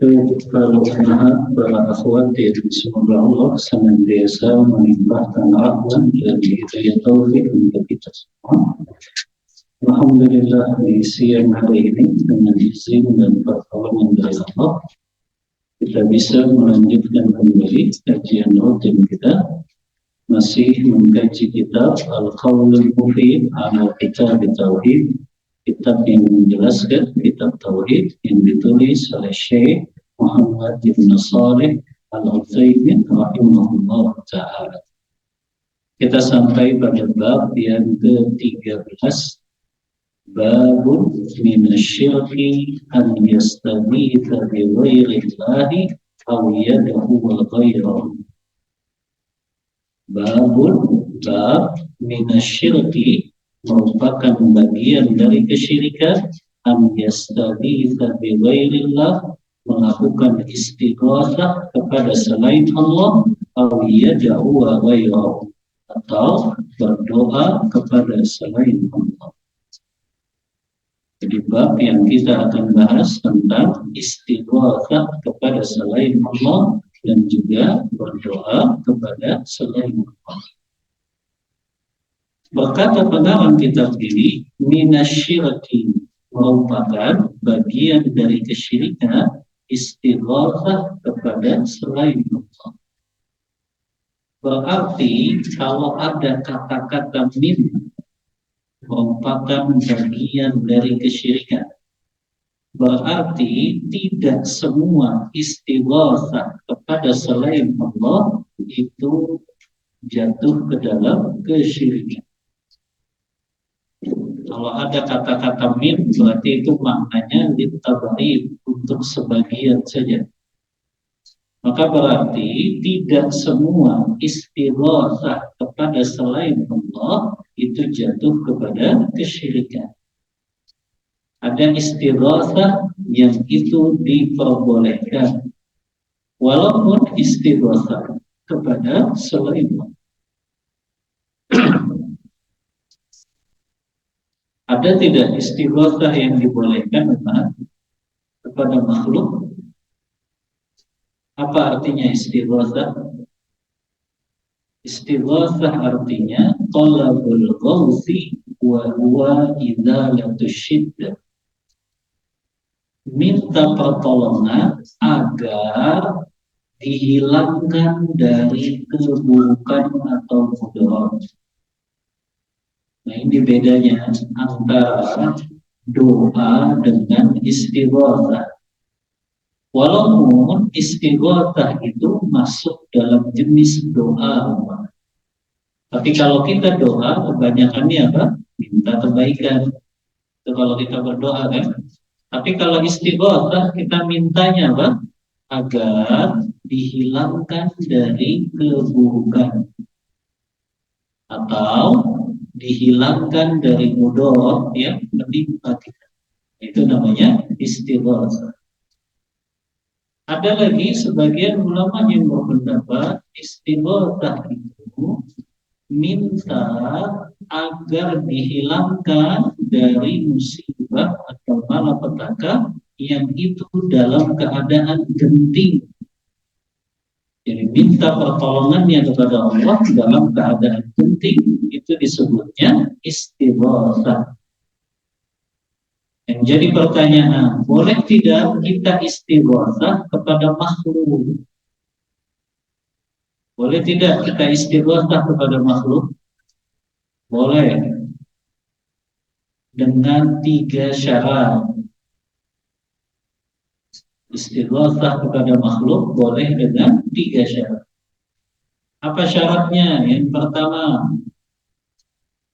Kalau para akhwat semoga Allah senantiasa melimpahkan rahmat dan hidayah taufik untuk kita semua. Alhamdulillah di siang hari ini dengan izin dan pertolongan dari Allah kita bisa melanjutkan kembali kajian rutin kita, masih mengkaji kitab Al-Qaulul Mufid ala Kitab Tauhid, kitab yang menjelaskan kitab Tauhid yang ditulis oleh Syekh Muhammad bin Shalih Al-Utsaimin rahimahullah ta'ala. Kita sampai pada bab yang ke-13, babun minasyirki an yastaghitha bi ghairillahi aw yad'u ghairahu. Bab minasyirki merupakan bagian dari kesyirikan, an yastaghitha bi ghairillah, melakukan istighatsah kepada selain Allah, aw yad'u ghairahu, atau berdoa kepada selain Allah. Jadi bab yang kita akan bahas tentang istighatsah kepada selain Allah dan juga berdoa kepada selain Allah. Berkata pengarang kitab ini, minasyirki, merupakan bagian dari kesyirikan istighatsah kepada selain Allah. Berarti kalau ada kata-kata min merupakan bagian dari kesyirikan, berarti tidak semua istighatsah kepada selain Allah itu jatuh ke dalam kesyirikan. Kalau ada kata-kata min, berarti itu maknanya litabari, untuk sebagian saja. Maka berarti tidak semua istighatsah kepada selain Allah itu jatuh kepada kesyirikan. Ada istighatsah yang itu diperbolehkan, walaupun istighatsah kepada selain Allah. Ada tidak istighatsah yang dibolehkan kepada makhluk? Apa artinya istighatsah? Istighatsah artinya talabul ghauthi wa huwa izalatu syiddah. Minta pertolongan agar dihilangkan dari keburukan atau mudarat. Nah, ini bedanya antara doa dengan istighatsah. Walaupun istighatsah itu masuk dalam jenis doa, tapi kalau kita doa kebanyakannya apa? Minta kebaikan. Itu kalau kita berdoa kan. Tapi kalau istighatsah kita mintanya apa? Agar dihilangkan dari keburukan atau dihilangkan dari mudarat yang menimpa kita. Itu namanya istighatsah. Ada lagi sebagian ulama yang berpendapat istighatsah itu minta agar dihilangkan dari musibah atau malapetaka yang itu dalam keadaan genting. Jadi minta pertolongannya kepada Allah dalam keadaan genting, itu disebutnya istighatsah. Yang jadi pertanyaan, boleh tidak kita istighatsah kepada makhluk? Boleh tidak kita istighatsah kepada makhluk? Boleh. Dengan 3 syarat. Istighatsah kepada makhluk boleh dengan 3 syarat. Apa syaratnya? Yang pertama,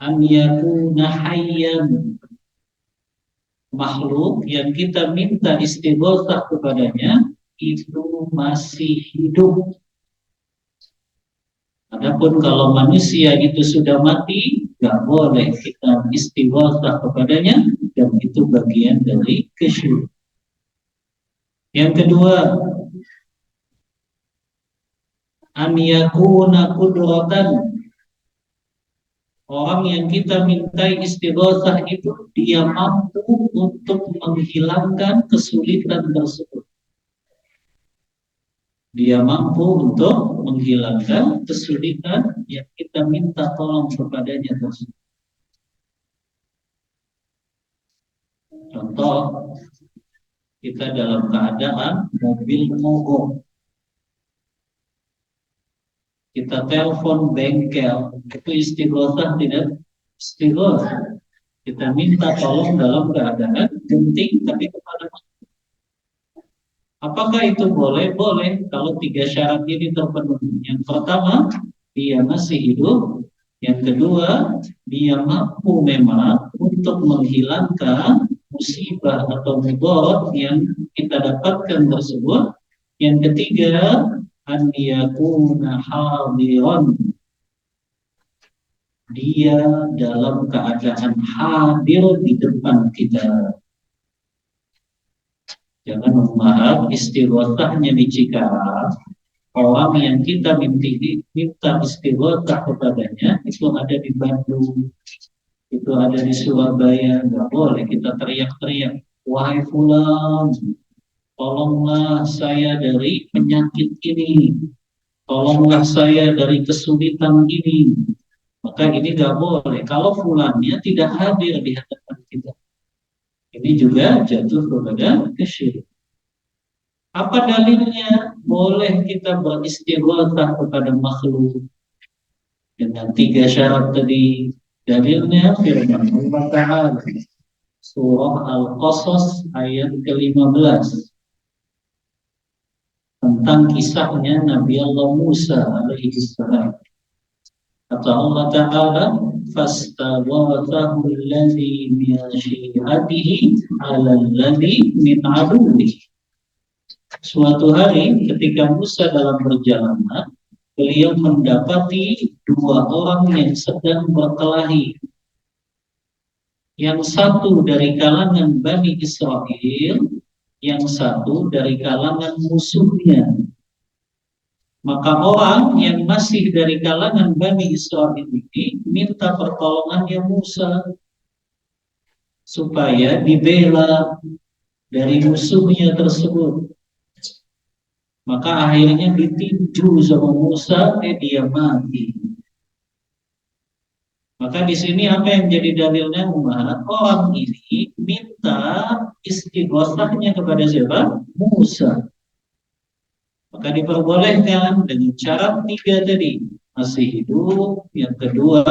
an yakuna hayyan. Makhluk yang kita minta istighatsah kepadanya itu masih hidup. Adapun kalau manusia itu sudah mati, nggak boleh kita istighatsah kepadanya, dan itu bagian dari kesyirikan. Yang kedua, an yakuna qudratan. Orang yang kita mintai istighatsah itu dia mampu untuk menghilangkan kesulitan tersebut. Dia mampu untuk menghilangkan kesulitan yang kita minta tolong kepadanya tersebut. Contoh, kita dalam keadaan mobil mogok, kita telepon bengkel, itu istighotsah tidak? Istighotsah. Kita minta tolong dalam keadaan genting tapi kepada. Apakah itu boleh? Boleh kalau tiga syarat ini terpenuhi. Yang pertama, dia masih hidup. Yang kedua, dia mampu memang untuk menghilangkan musibah atau mudarat yang kita dapatkan tersebut. Yang ketiga, an yakuna hadiran. Dia dalam keadaan hadir di depan kita. Jangan memaham istighotsahnya di Cikarang. Orang yang kita minta istighotsah kepadanya itu ada di Bandung, itu ada di Surabaya. Nggak boleh kita teriak-teriak, wahai fulan, tolonglah saya dari penyakit ini, tolonglah saya dari kesulitan ini. Maka ini nggak boleh kalau fulannya tidak hadir di hadapan kita. Ini juga jatuh kepada kesyirikan. Apa dalilnya? Boleh kita beristighotsah kepada makhluk dengan tiga syarat tadi. Dalilnya firman Allah Ta'ala surah Al-Qasas ayat ke-15 tentang kisahnya Nabi Allah Musa alaihi salam. Kata Allah Ta'ala, fastaghathahu alladhi min syi'atihi 'ala alladhi min 'aduwwihi. Suatu hari ketika Musa dalam perjalanan, beliau mendapati dua orang yang sedang berkelahi. Yang satu dari kalangan Bani Israel, yang satu dari kalangan musuhnya. Maka orang yang masih dari kalangan Bani Israel ini minta pertolongannya Musa supaya dibela dari musuhnya tersebut. Maka akhirnya ditinju sama Musa, dia mati. Maka di sini apa yang jadi dalilnya Umar? Orang ini minta istighotsahnya kepada siapa? Musa. Maka diperbolehkan dengan syarat tiga tadi. Masih hidup, yang kedua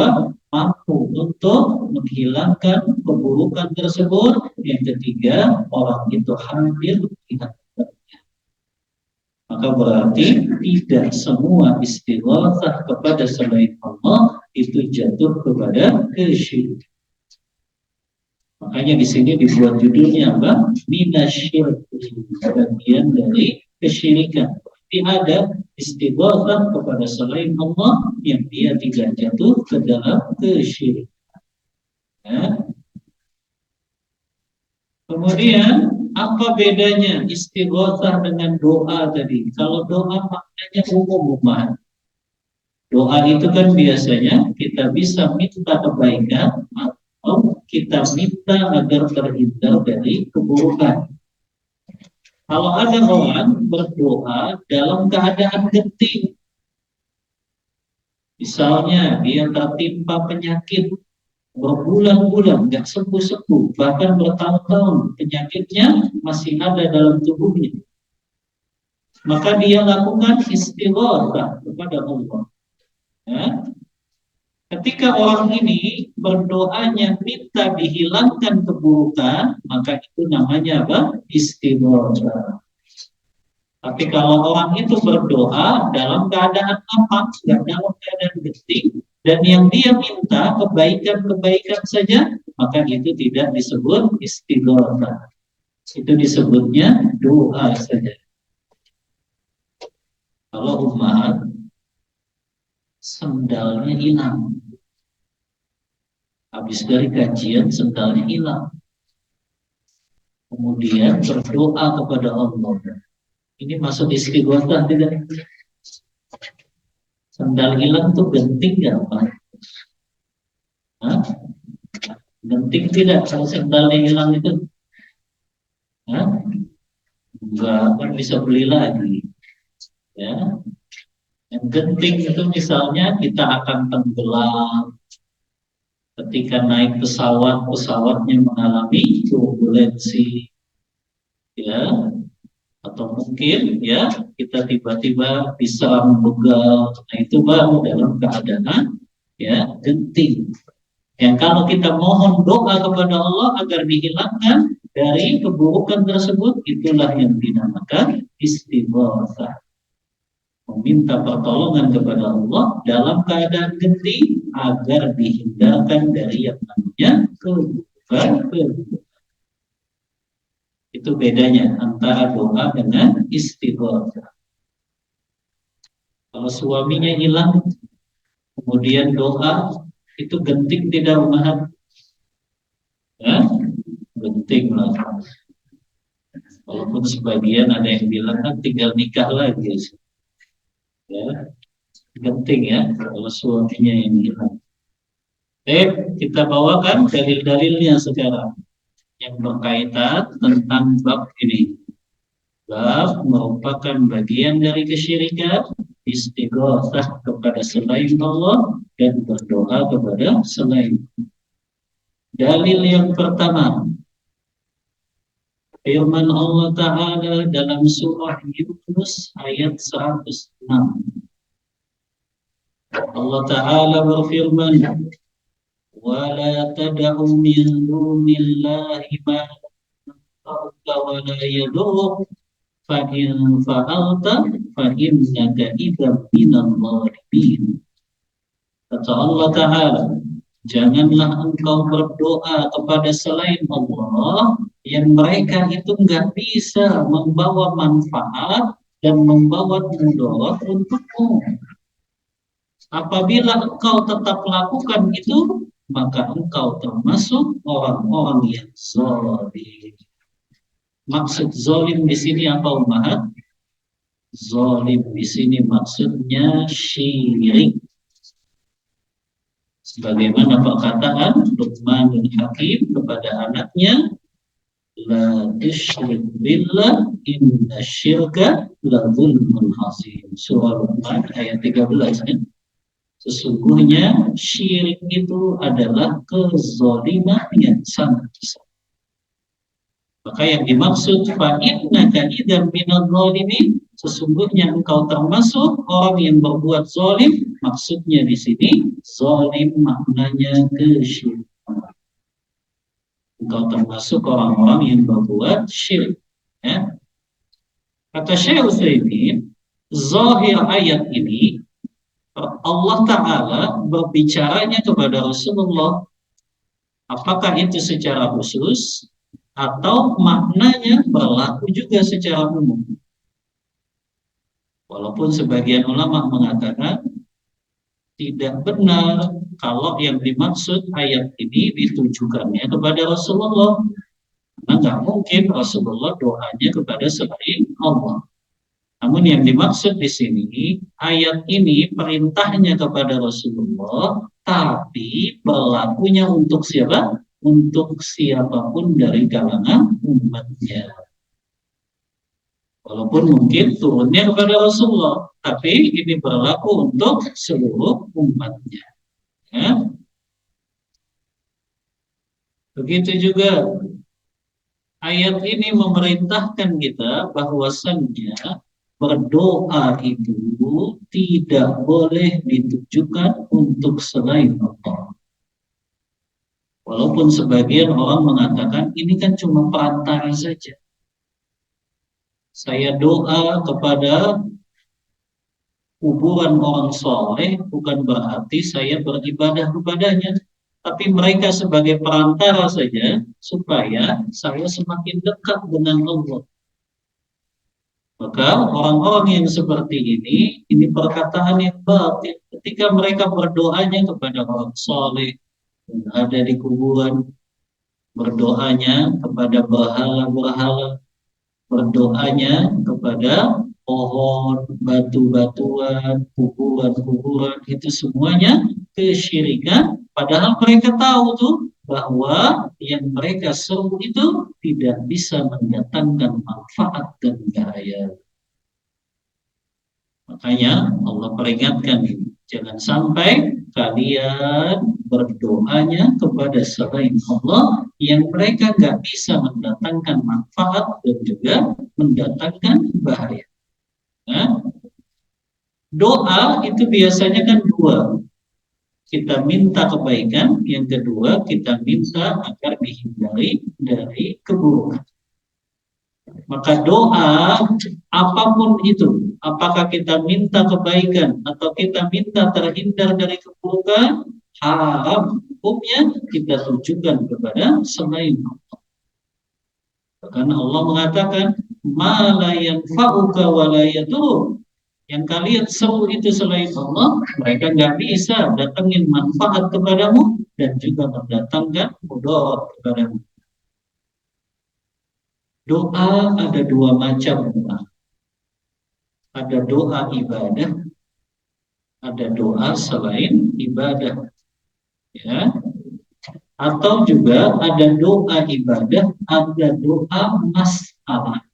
mampu untuk menghilangkan keburukan tersebut, yang ketiga orang itu hadir di hadapan. Maka berarti tidak semua istighotsah kepada selain Allah itu jatuh kepada kesyirikan. Makanya di sini dibuat judulnya apa? Minasyirki, bagian dari kesyirikan. Berarti ada istighotsah kepada selain Allah yang dia tidak jatuh ke dalam kesyirikan. Ya. Kemudian apa bedanya istighotsah dengan doa tadi? Kalau doa maknanya umum. Doa itu kan biasanya kita bisa minta kebaikan atau kita minta agar terhindar dari keburukan. Kalau ada orang berdoa dalam keadaan genting, misalnya dia tertimpa penyakit berbulan-bulan nggak sembuh-sembuh, bahkan bertahun-tahun penyakitnya masih ada dalam tubuhnya, maka dia lakukan istighotsah kepada Allah. Ya. Ketika orang ini berdoanya minta dihilangkan keburukan, maka itu namanya apa? Istighotsah. Tapi kalau orang itu berdoa dalam keadaan apa? Dalam keadaan genting, dan yang dia minta kebaikan-kebaikan saja, maka itu tidak disebut istighotsah. Itu disebutnya doa saja. Kalau umat sendalnya hilang, habis dari kajian sendalnya hilang, kemudian berdoa kepada Allah, ini masuk istighotsah tidak? Sendal hilang tuh genting nggak Pak? Hah? Genting tidak kalau sendalnya hilang itu? Hah? Enggak, kan bisa beli lagi. Ya, yang genting itu misalnya kita akan tenggelam ketika naik pesawat, pesawatnya mengalami turbulensi, ya, atau mungkin ya kita tiba-tiba bisa begal, nah itu baru dalam keadaan ya genting. Yang kalau kita mohon doa kepada Allah agar dihilangkan dari keburukan tersebut, itulah yang dinamakan istighatsah. Meminta pertolongan kepada Allah dalam keadaan genting agar dihindarkan dari yang namanya keburukan. Itu bedanya antara doa dengan istighatsah. Kalau suaminya hilang, kemudian doa, itu genting tidak umat? Ya, genting lah. Walaupun sebagian ada yang bilang kan tinggal nikah lagi, ya genting ya kalau suaminya yang hilang. Kita bawakan dalil-dalilnya sekarang yang berkaitan tentang bab ini. Bab merupakan bagian dari kesyirikan, istighatsah kepada selain Allah dan berdoa kepada selain. Dalil yang pertama, firman Allah Ta'ala dalam surah Yunus ayat 106. Allah Ta'ala berfirman, وَلَا تَدْعُ مِنْ دُونِ اللَّهِ مَا يَنفَعُكَ وَلَا يَضُرُّكَ فَإِنْ فَعَلْتَ فَإِنَّكَ إِذًا مِنَ الظَّالِمِينَ. Kata Allah Ta'ala, janganlah engkau berdoa kepada selain Allah yang mereka itu nggak bisa membawa manfaat dan membawa mudarat untukmu. Apabila engkau tetap lakukan itu, maka engkau termasuk orang-orang yang zalim. Maksud zalim di sini apa, umat? Zalim di sini maksudnya syirik. Sebagaimana perkataan Luqmanul Hakim kepada anaknya, la tusyrik billah inna syirka la zulmun azim. Surah Luqman ayat 13 kan? Sesungguhnya syirik itu adalah kezaliman yang sangat besar. Maka yang dimaksud fa'innaka idzan minadh dhalimin, sesungguhnya engkau termasuk orang yang berbuat zalim. Maksudnya di sini zalim maknanya kesyirikan. Engkau termasuk orang-orang yang berbuat syirik. Ya. Kata Syekh Utsaimin, zahir ayat ini Allah Ta'ala berbicaranya kepada Rasulullah, apakah itu secara khusus atau maknanya berlaku juga secara umum. Walaupun sebagian ulama mengatakan tidak benar kalau yang dimaksud ayat ini ditujukannya kepada Rasulullah. Karena nggak mungkin Rasulullah doanya kepada selain Allah. Namun yang dimaksud di sini, ayat ini perintahnya kepada Rasulullah, tapi berlakunya untuk siapa? Untuk siapapun dari kalangan umatnya. Walaupun mungkin turunnya kepada Rasulullah, tapi ini berlaku untuk seluruh umatnya. Ya. Begitu juga ayat ini memerintahkan kita bahwasannya berdoa itu tidak boleh ditujukan untuk selain Allah. Walaupun sebagian orang mengatakan ini kan cuma perantara saja. Saya doa kepada kuburan orang soleh bukan berarti saya beribadah kepadanya. Tapi mereka sebagai perantara saja supaya saya semakin dekat dengan Allah. Maka orang-orang yang seperti ini perkataan yang batil. Ketika mereka berdoanya kepada orang soleh yang ada di kuburan, berdoanya kepada berhala-berhala, berdoanya kepada pohon, batu-batuan, kuburan-kuburan, itu semuanya kesyirikan. Padahal mereka tahu tuh bahwa yang mereka seru itu tidak bisa mendatangkan manfaat dan bahaya. Makanya Allah peringatkan, jangan sampai kalian berdoanya kepada selain Allah yang mereka nggak bisa mendatangkan manfaat dan juga mendatangkan bahaya. Nah, doa itu biasanya kan dua. Kita minta kebaikan, yang kedua kita minta agar dihindari dari keburukan. Maka doa apapun itu, apakah kita minta kebaikan atau kita minta terhindar dari keburukan, haram hukumnya kita tujukan kepada selain Allah. Karena Allah mengatakan, "Ma la yanfa'uka wa la yadur." Yang kalian seru itu selain Allah, mereka nggak bisa datangin manfaat kepadamu dan juga mendatangkan mudarat kepadamu. Doa ada dua macam. Ada doa ibadah, ada doa selain ibadah, ya. Atau juga ada doa ibadah, ada doa masalah.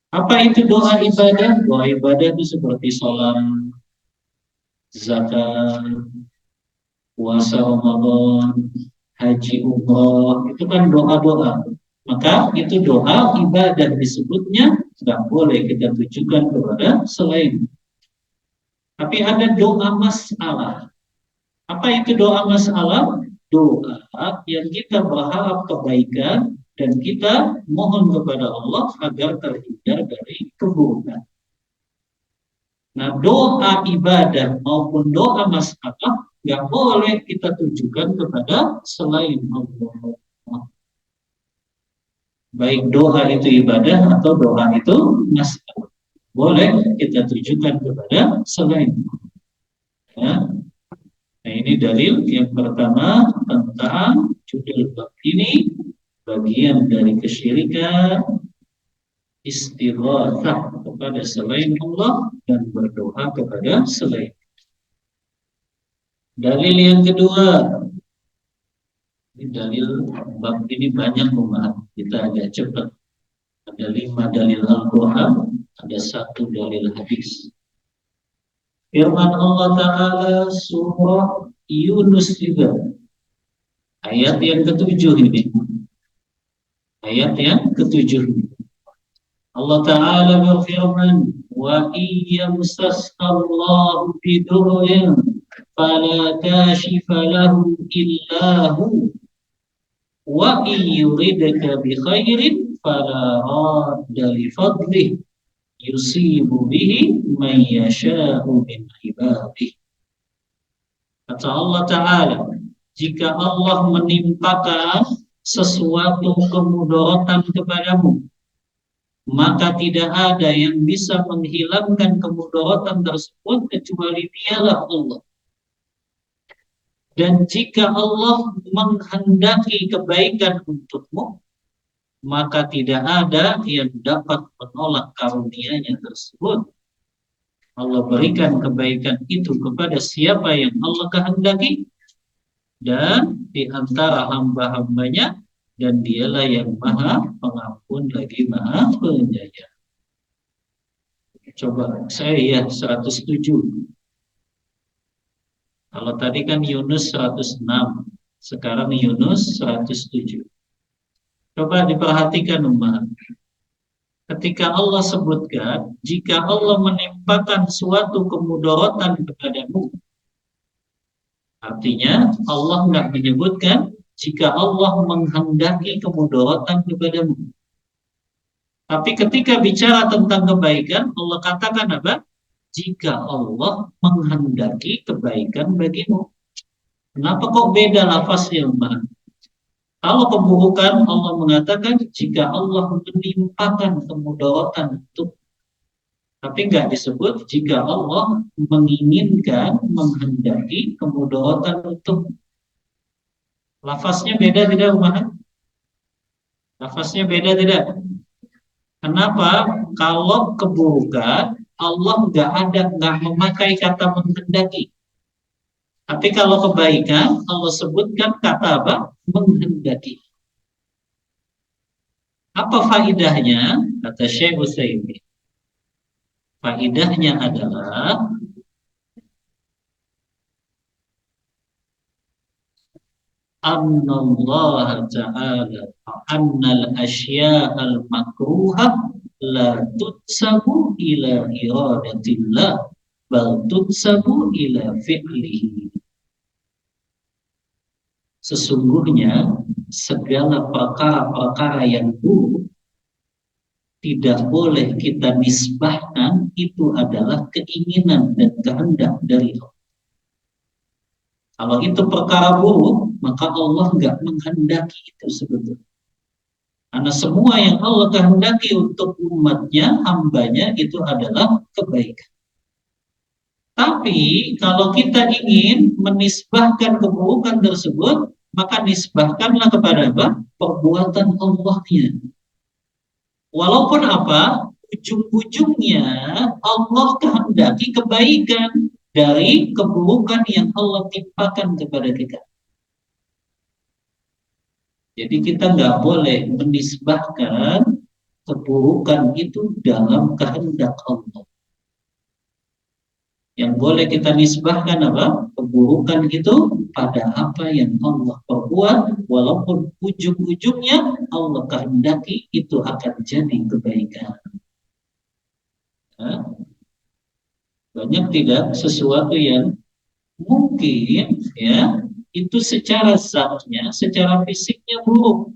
Apa itu doa ibadah? Doa ibadah itu seperti sholat, zakat, puasa Ramadan, haji umroh, itu kan doa-doa. Maka itu doa ibadah disebutnya, nggak boleh kita tujukan kepada selain. Tapi ada doa masalah. Apa itu doa masalah? Doa yang kita berharap kebaikan dan kita mohon kepada Allah agar terhindar dari keburukan. Nah, doa ibadah maupun doa masalah nggak boleh kita tujukan kepada selain Allah. Baik doa itu ibadah atau doa itu masalah, boleh kita tujukan kepada selain Allah. Ya. Nah, ini dalil yang pertama tentang judul bab ini, bagian dari kesyirikan, istighatsah kepada selain Allah dan berdoa kepada selain. Dalil yang kedua, ini dalil bab ini banyak pembahasan, kita agak cepat. Ada 5 dalil Al-Quran, ada 1 dalil hadis. Firman Allah Ta'ala surah Yunus juga. Ayat yang ke-7 ini. Ayat yang ke-7. Allah Ta'ala berfirman, wa iyamsaskallahu bidurrin fala kashifa lahu illahu wa iyuridka bi khairin fala radda li fadlih yusibu bihi man yasha'u min ibadih. Kata Allah Ta'ala, jika Allah menimpakan sesuatu kemudaratan kepadamu, maka tidak ada yang bisa menghilangkan kemudaratan tersebut kecuali dialah Allah. Dan jika Allah menghendaki kebaikan untukmu, maka tidak ada yang dapat menolak karunia-Nya tersebut. Allah berikan kebaikan itu kepada siapa yang Allah kehendaki, dan di antara hamba-hambanya, dan dialah yang maha pengampun lagi maha penyayang. Coba saya 107. Kalau tadi kan Yunus 106, sekarang Yunus 107. Coba diperhatikan umat. Ketika Allah sebutkan, jika Allah menimpakan suatu kemudaratan kepadamu, artinya Allah nggak menyebutkan jika Allah menghendaki kemudaratan kepadamu. Tapi ketika bicara tentang kebaikan, Allah katakan apa? Jika Allah menghendaki kebaikan bagimu. Kenapa kok beda lafaznya, Mbak? Kalau keburukan, Allah mengatakan jika Allah menimpakan kemudaratan itu. Tapi nggak disebut jika Allah menginginkan, menghendaki kemudaratan itu. Lafaznya beda tidak, Mbak? Lafaznya beda tidak? Kenapa? Kalau keburukan, Allah nggak memakai kata menghendaki. Tapi kalau kebaikan, Allah sebutkan kata apa? Menghendaki. Apa faedahnya? Kata Syekh Utsaimin. Faedahnya adalah Allah Ta'ala annal asya'al makruhah la tutsabu ila iradatillah bal tutsabu ila fi'lihi. Sesungguhnya segala perkara-perkara yang buruk tidak boleh kita nisbahkan itu adalah keinginan dan kehendak dari Allah. Kalau itu perkara buruk, maka Allah nggak menghendaki itu sebetulnya. Karena semua yang Allah kehendaki untuk umatnya, hambanya, itu adalah kebaikan. Tapi kalau kita ingin menisbahkan keburukan tersebut, maka nisbahkanlah kepada apa? Perbuatan Allahnya. Walaupun apa? Ujung-ujungnya Allah kehendaki kebaikan dari keburukan yang Allah timpakan kepada kita. Jadi kita nggak boleh menisbahkan keburukan itu dalam kehendak Allah. Yang boleh kita nisbahkan apa? Keburukan itu pada apa yang Allah perbuat, walaupun ujung-ujungnya Allah kehendaki itu akan jadi kebaikan. Nah, banyak tidak sesuatu yang mungkin ya itu secara zatnya, secara fisiknya buruk.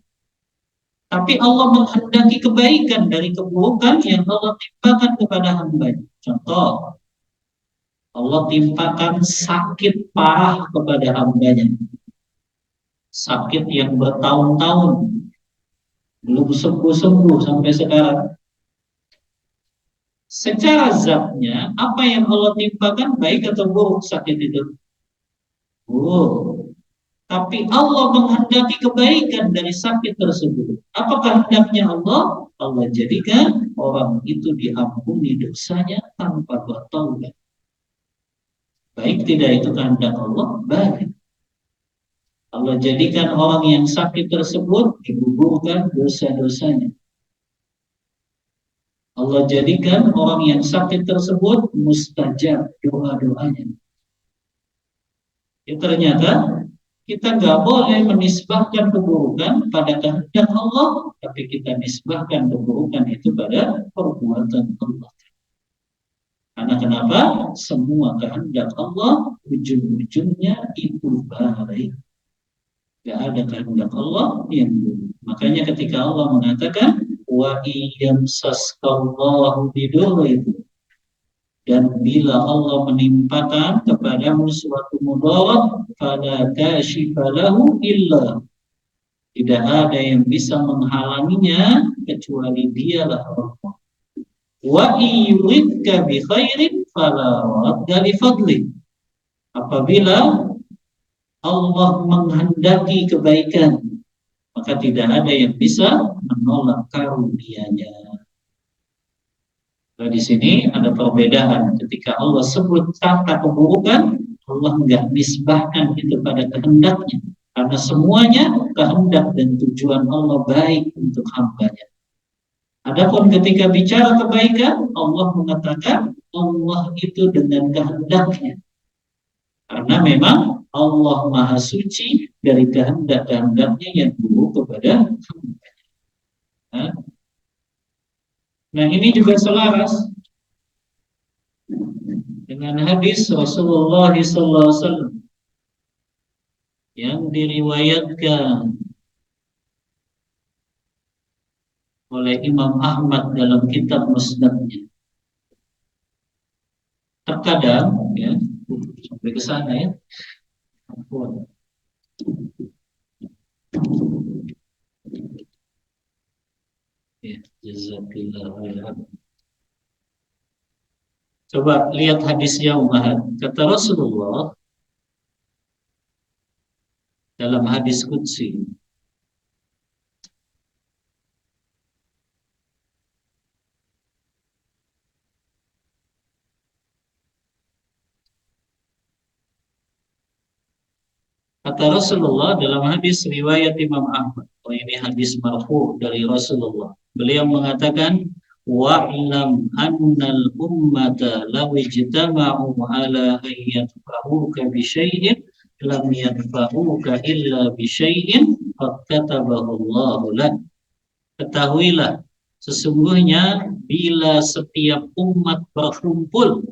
Tapi Allah menghendaki kebaikan dari keburukan yang Allah timpakan kepada hamba-Nya. Contoh, Allah timpakan sakit parah kepada hamba-Nya. Sakit yang bertahun-tahun, belum sembuh-sembuh sampai sekarang. Secara zatnya, apa yang Allah timpakan baik atau buruk sakit itu? Buruk. Tapi Allah menghendaki kebaikan dari sakit tersebut. Apakah hendaknya Allah? Allah jadikan orang itu diampuni dosanya tanpa bertaubat. Baik tidak itu kehendak Allah? Baik. Allah jadikan orang yang sakit tersebut digugurkan dosa-dosanya. Allah jadikan orang yang sakit tersebut mustajab doa-doanya. Ya, ternyata kita nggak boleh menisbahkan keburukan pada kehendak Allah, tapi kita nisbahkan keburukan itu pada perbuatan Allah. Karena kenapa? Semua kehendak Allah ujung-ujungnya itu baik. Gak ada kehendak Allah yang buruk. Makanya ketika Allah mengatakan wa iyamsaskallahu bidurrin, dan bila Allah menimpakan kepadamu suatu mudarat, fala kashifa lahu illa, tidak ada yang bisa menghalanginya kecuali Dialah Allah. Wa yuridka bi khairin fala radda li fadli. Apabila Allah menghendaki kebaikan, maka tidak ada yang bisa menolak karunia-Nya. Nah, di sini ada perbedaan. Ketika Allah sebut kata keburukan, Allah nggak nisbahkan itu pada kehendaknya. Karena semuanya kehendak dan tujuan Allah baik untuk hamba-Nya. Adapun ketika bicara kebaikan, Allah mengatakan Allah itu dengan kehendaknya. Karena memang Allah Maha Suci dari kehendak-kehendaknya yang buruk kepada hamba-Nya. Nah, ini juga selaras dengan hadis Rasulullah SAW yang diriwayatkan oleh Imam Ahmad dalam kitab Musnadnya. Terkadang, ya, sampai ke sana ya. Ya, jazakallah. Coba lihat hadisnya Ummahat. Kata Rasulullah dalam hadis qudsi, kata Rasulullah dalam hadis riwayat Imam Ahmad. Oh, ini hadis marfu dari Rasulullah. Beliau mengatakan, wa'lam annal ummata law ijtama'u ala an yadfa'uka bi syai'in lam yadfa'uka illa bi syai'in qad katabahu Allah lak. Ketahuilah, sesungguhnya bila setiap umat berkumpul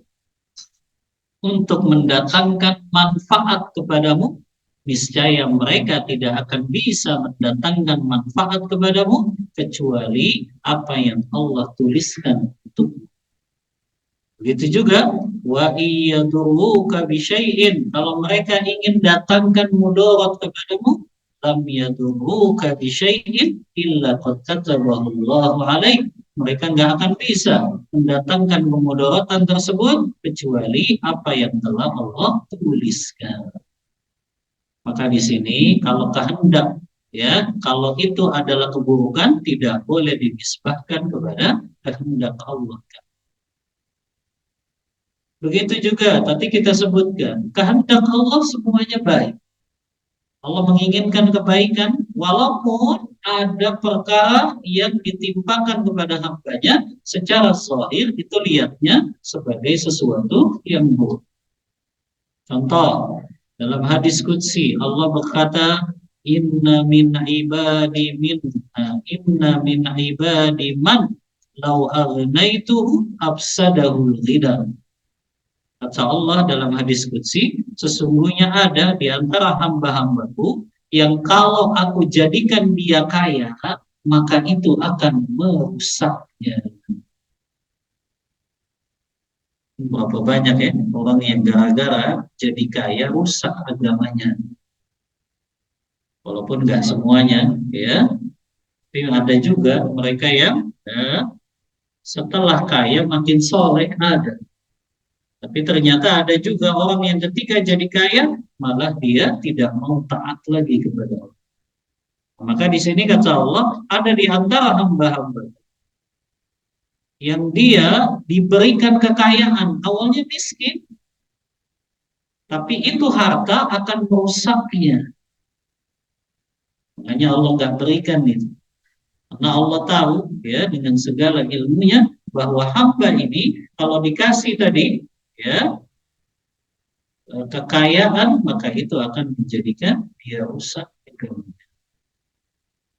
untuk mendatangkan manfaat kepadamu, niscaya mereka tidak akan bisa mendatangkan manfaat kepadamu kecuali apa yang Allah tuliskan untukmu. Begitu juga wa iyadurruka bisyai'in, kalau mereka ingin datangkan mudarat kepadamu, lam yadurruka bisyai'in illa qad katabahu Allahu 'alaik. Mereka nggak akan bisa mendatangkan kemudaratan tersebut kecuali apa yang telah Allah tuliskan. Maka di sini kalau kehendak, ya, kalau itu adalah keburukan tidak boleh dinisbahkan kepada kehendak Allah. Begitu juga tadi kita sebutkan, kehendak Allah semuanya baik. Allah menginginkan kebaikan walaupun ada perkara yang ditimpakan kepada hambanya secara zahir itu lihatnya sebagai sesuatu yang buruk. Contoh, dalam hadis qudsi Allah berkata, inna min ibadi man law aghnaytuhu afsadahu ghidam. Kata Allah dalam hadis qudsi, sesungguhnya ada di antara hamba-hambaku yang kalau aku jadikan dia kaya, maka itu akan merusaknya. Berapa banyak ya orang yang gara-gara jadi kaya rusak agamanya. Walaupun nggak semuanya, ya, tapi ada juga mereka yang setelah kaya makin soleh ada. Tapi ternyata ada juga orang yang ketika jadi kaya malah dia tidak mau taat lagi kepada Allah. Maka di sini kata Allah ada di antara hamba-hamba yang dia diberikan kekayaan, awalnya miskin, tapi itu harta akan merusaknya. Makanya Allah nggak berikan itu. Karena Allah tahu ya dengan segala ilmunya bahwa hamba ini kalau dikasih tadi ya kekayaan, maka itu akan menjadikan dia rusak.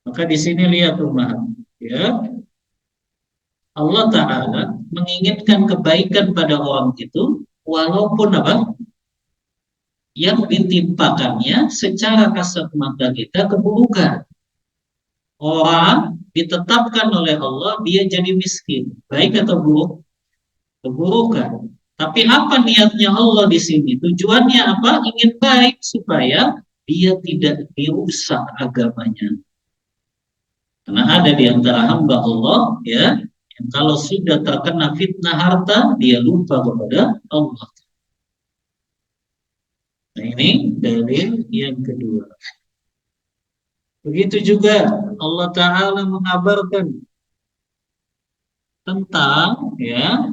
Maka di sini lihat rumah, ya, Allah Ta'ala menginginkan kebaikan pada orang itu walaupun apa yang ditimpakannya secara kasat mata kita keburukan. Orang ditetapkan oleh Allah dia jadi miskin, baik atau buruk? Keburukan. Tapi apa niatnya Allah di sini? Tujuannya apa? Ingin baik supaya dia tidak dirusak agamanya. Karena ada di antara hamba Allah ya, yang kalau sudah terkena fitnah harta, dia lupa kepada Allah. Nah ini dalil yang kedua. Begitu juga Allah Ta'ala mengabarkan tentang ya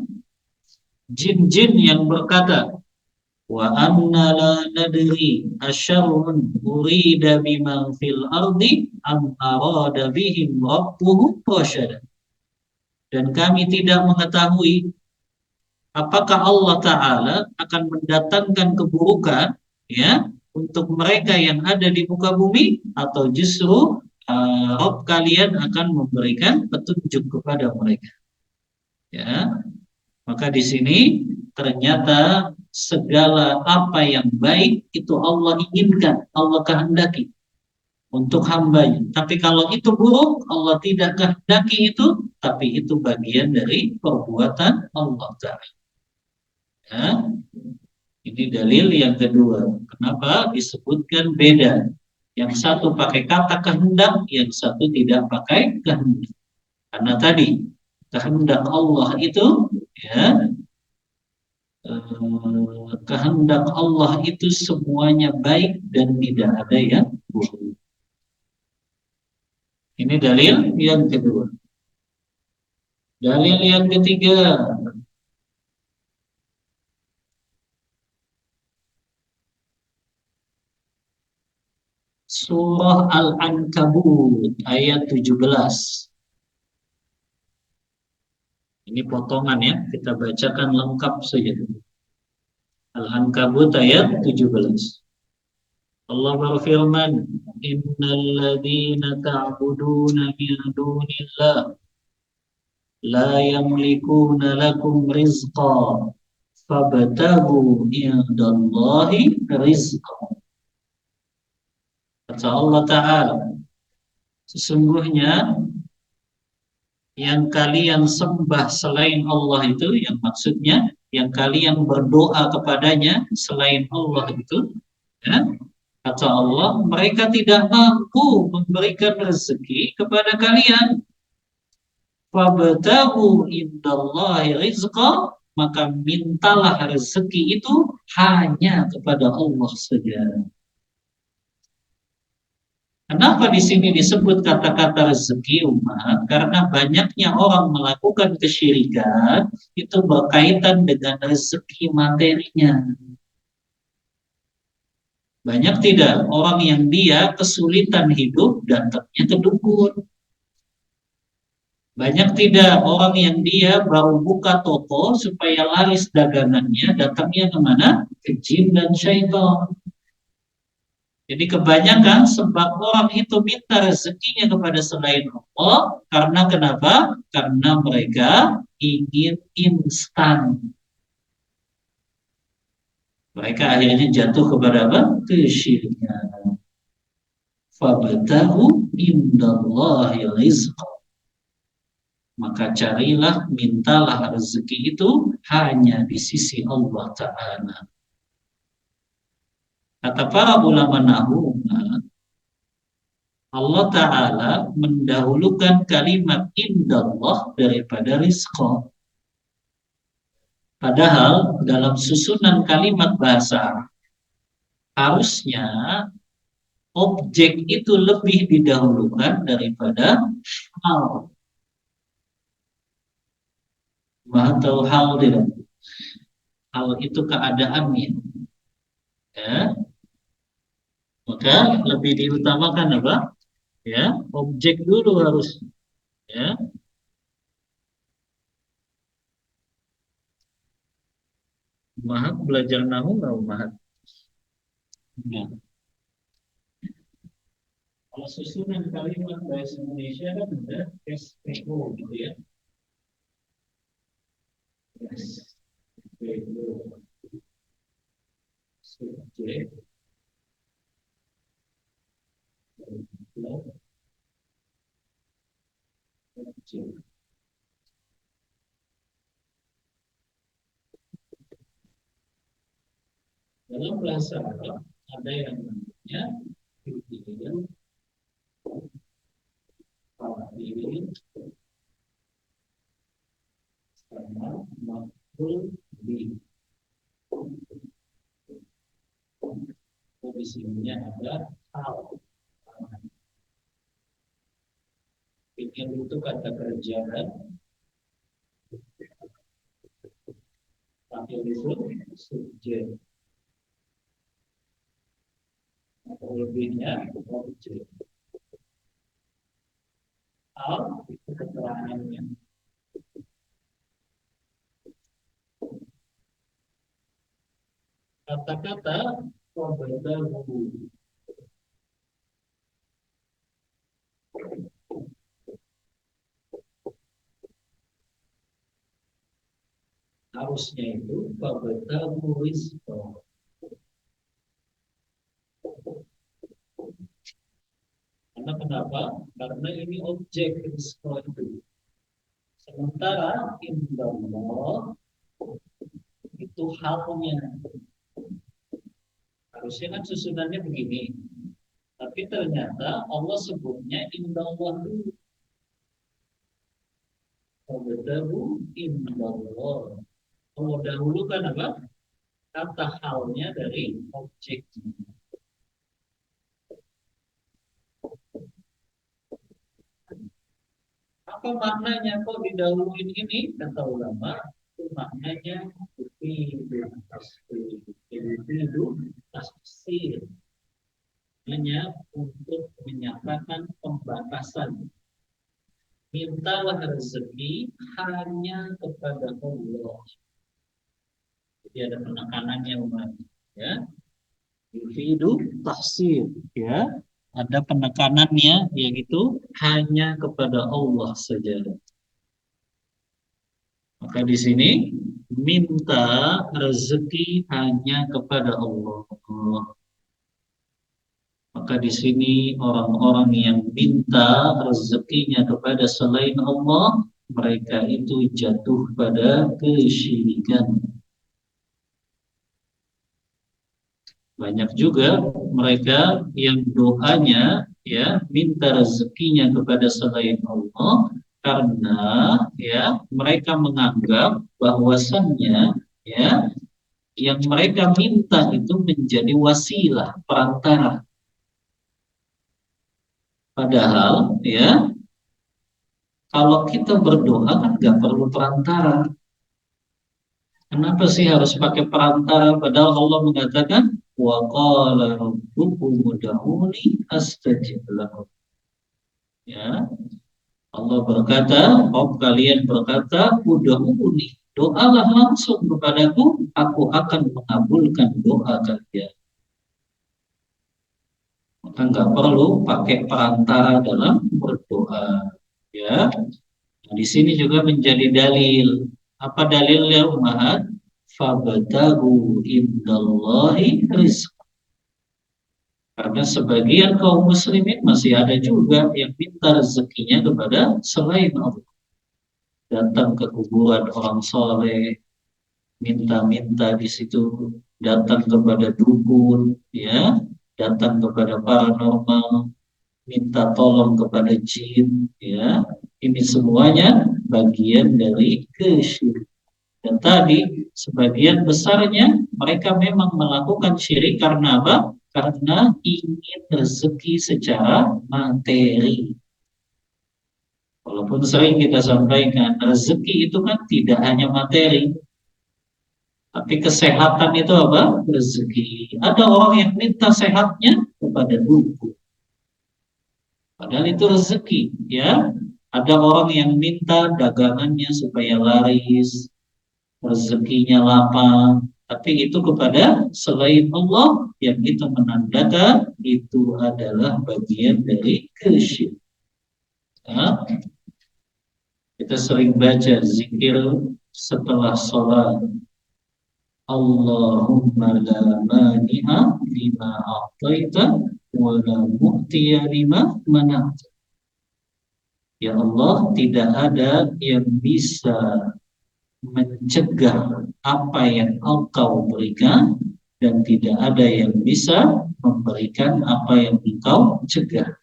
jin-jin yang berkata, wa anna la nadri asyarrun urida biman fil ardi am arada bihim rabbuhum rasyada. Dan kami tidak mengetahui apakah Allah Ta'ala akan mendatangkan keburukan ya untuk mereka yang ada di muka bumi atau justru Rabb kalian akan memberikan petunjuk kepada mereka. Ya, maka di sini ternyata segala apa yang baik itu Allah inginkan, Allah kehendaki untuk hambanya. Tapi kalau itu buruk, Allah tidak kehendaki itu, tapi itu bagian dari perbuatan Allah Ta'ala. Ya, ini dalil yang kedua. Kenapa disebutkan beda? Yang satu pakai kata kehendak, yang satu tidak pakai kehendak. Karena tadi kehendak Allah itu ya kehendak Allah itu semuanya baik dan tidak ada yang buruk. Ini dalil yang kedua. Dalil yang ketiga, surah Al-Ankabut ayat 17. Ini potongan ya, kita bacakan lengkap saja. Al-Ankabut ayat 17. Allah berfirman, "Innal ladzina ta'buduna min dunillah la yamlikuna lakum rizqa fabtaghu indallahi rizqa." Kata Allah Ta'ala, sesungguhnya yang kalian sembah selain Allah itu, yang maksudnya yang kalian berdoa kepadanya selain Allah itu, ya, kata Allah, mereka tidak mampu memberikan rezeki kepada kalian. Fabtahu indallahi rizqa, maka mintalah rezeki itu hanya kepada Allah saja. Kenapa di sini disebut kata-kata rezeki umat? Karena banyaknya orang melakukan kesyirikan itu berkaitan dengan rezeki materinya. Banyak tidak orang yang dia kesulitan hidup datangnya ke dukun. Banyak tidak orang yang dia baru buka toko supaya laris dagangannya datangnya kemana? Ke jin dan syaitan. Jadi kebanyakan sebab orang itu minta rezekinya kepada selain Allah karena kenapa? Karena mereka ingin instan. Mereka akhirnya jatuh kepada apa? Kesyirikan. Fabtahu indallahi rizqa. Maka carilah, mintalah rezeki itu hanya di sisi Allah Ta'ala. Kata para ulama nahwu, Allah Ta'ala mendahulukan kalimat indallah daripada rizqa. Padahal dalam susunan kalimat bahasa harusnya objek itu lebih didahulukan daripada hal. Atau hal tidak. Hal itu keadaannya. Ya. Maka lebih diutamakan apa? Ya, objek dulu harus. Ya. Mahat belajar nahu nggak Mahat? Ya. Kalau susunan kalimat bahasa Indonesia kan ada SPO gitu ya. SPO. Subjek. Objek. Dalam bahasa Arab ada yang namanya fi'il, fa'il, sama maf'ul bih. Posisinya ada hal. Fi'il itu kata kerja kan, fa'il itu subjek. Maf'ul bihnya objek. Hal itu keterangannya. Kata-kata fabtahu harusnya itu fabtahu rizqa. Karena kenapa? Karena ini objek rizqa itu. Sementara indallah itu halnya. Harusnya kan susunannya begini. Tapi ternyata Allah sebutnya indallah dulu. Fabtahu indallah. Allah dahulukan apa? Kata halnya dari objeknya. Apa maknanya kok didahuluin ini? Kata ulama, itu maknanya tafsir. Hanya untuk menyatakan pembatasan. mintalah rezeki hanya kepada Allah. Jadi ada penekanannya umat, ya. Yufidu tahsir, ya. Ada penekanannya, yaitu hanya kepada Allah saja. Maka di sini minta rezeki hanya kepada Allah. Maka di sini orang-orang yang minta rezekinya kepada selain Allah, mereka itu jatuh pada kesyirikan. Banyak juga mereka yang doanya ya minta rezekinya kepada selain Allah karena ya mereka menganggap bahwasannya ya yang mereka minta itu menjadi wasilah perantara. Padahal ya kalau kita berdoa kan nggak perlu perantara. Kenapa sih harus pakai perantara? Padahal Allah mengatakan wa qala rabbukum ud'uni astajib lakum. Ya, Allah berkata, kalian berkata, ud'uni, doalah langsung kepadaku, aku akan mengabulkan doa kalian. Maka nggak perlu pakai perantara dalam berdoa. Ya, nah, di sini juga menjadi dalil. Apa dalilnya umat? Fabtagu indallahi rizq. Karena sebagian kaum muslimin masih ada juga yang minta rezekinya kepada selain Allah. Datang ke kuburan orang soleh, minta-minta di situ, datang kepada dukun, ya, datang kepada paranormal, minta tolong kepada jin, ya. Ini semuanya bagian dari kesyirikan. Dan tadi sebagian besarnya mereka memang melakukan syirik karena apa? Karena ingin rezeki secara materi. Walaupun sering kita sampaikan, rezeki itu kan tidak hanya materi, tapi kesehatan itu apa? Rezeki. Ada orang yang minta sehatnya kepada dukun. Padahal itu rezeki, ya. Ada orang yang minta dagangannya supaya laris, rezekinya lapang, tapi itu kepada selain Allah yang itu menandakan itu adalah bagian dari kesyirikan. Ya, kita sering baca zikir setelah sholat. Allahumma la mani'a lima a'taita wa la mu'tiya lima mana'ta. Ya Allah, tidak ada yang bisa mencegah apa yang Engkau berikan dan tidak ada yang bisa memberikan apa yang Engkau cegah.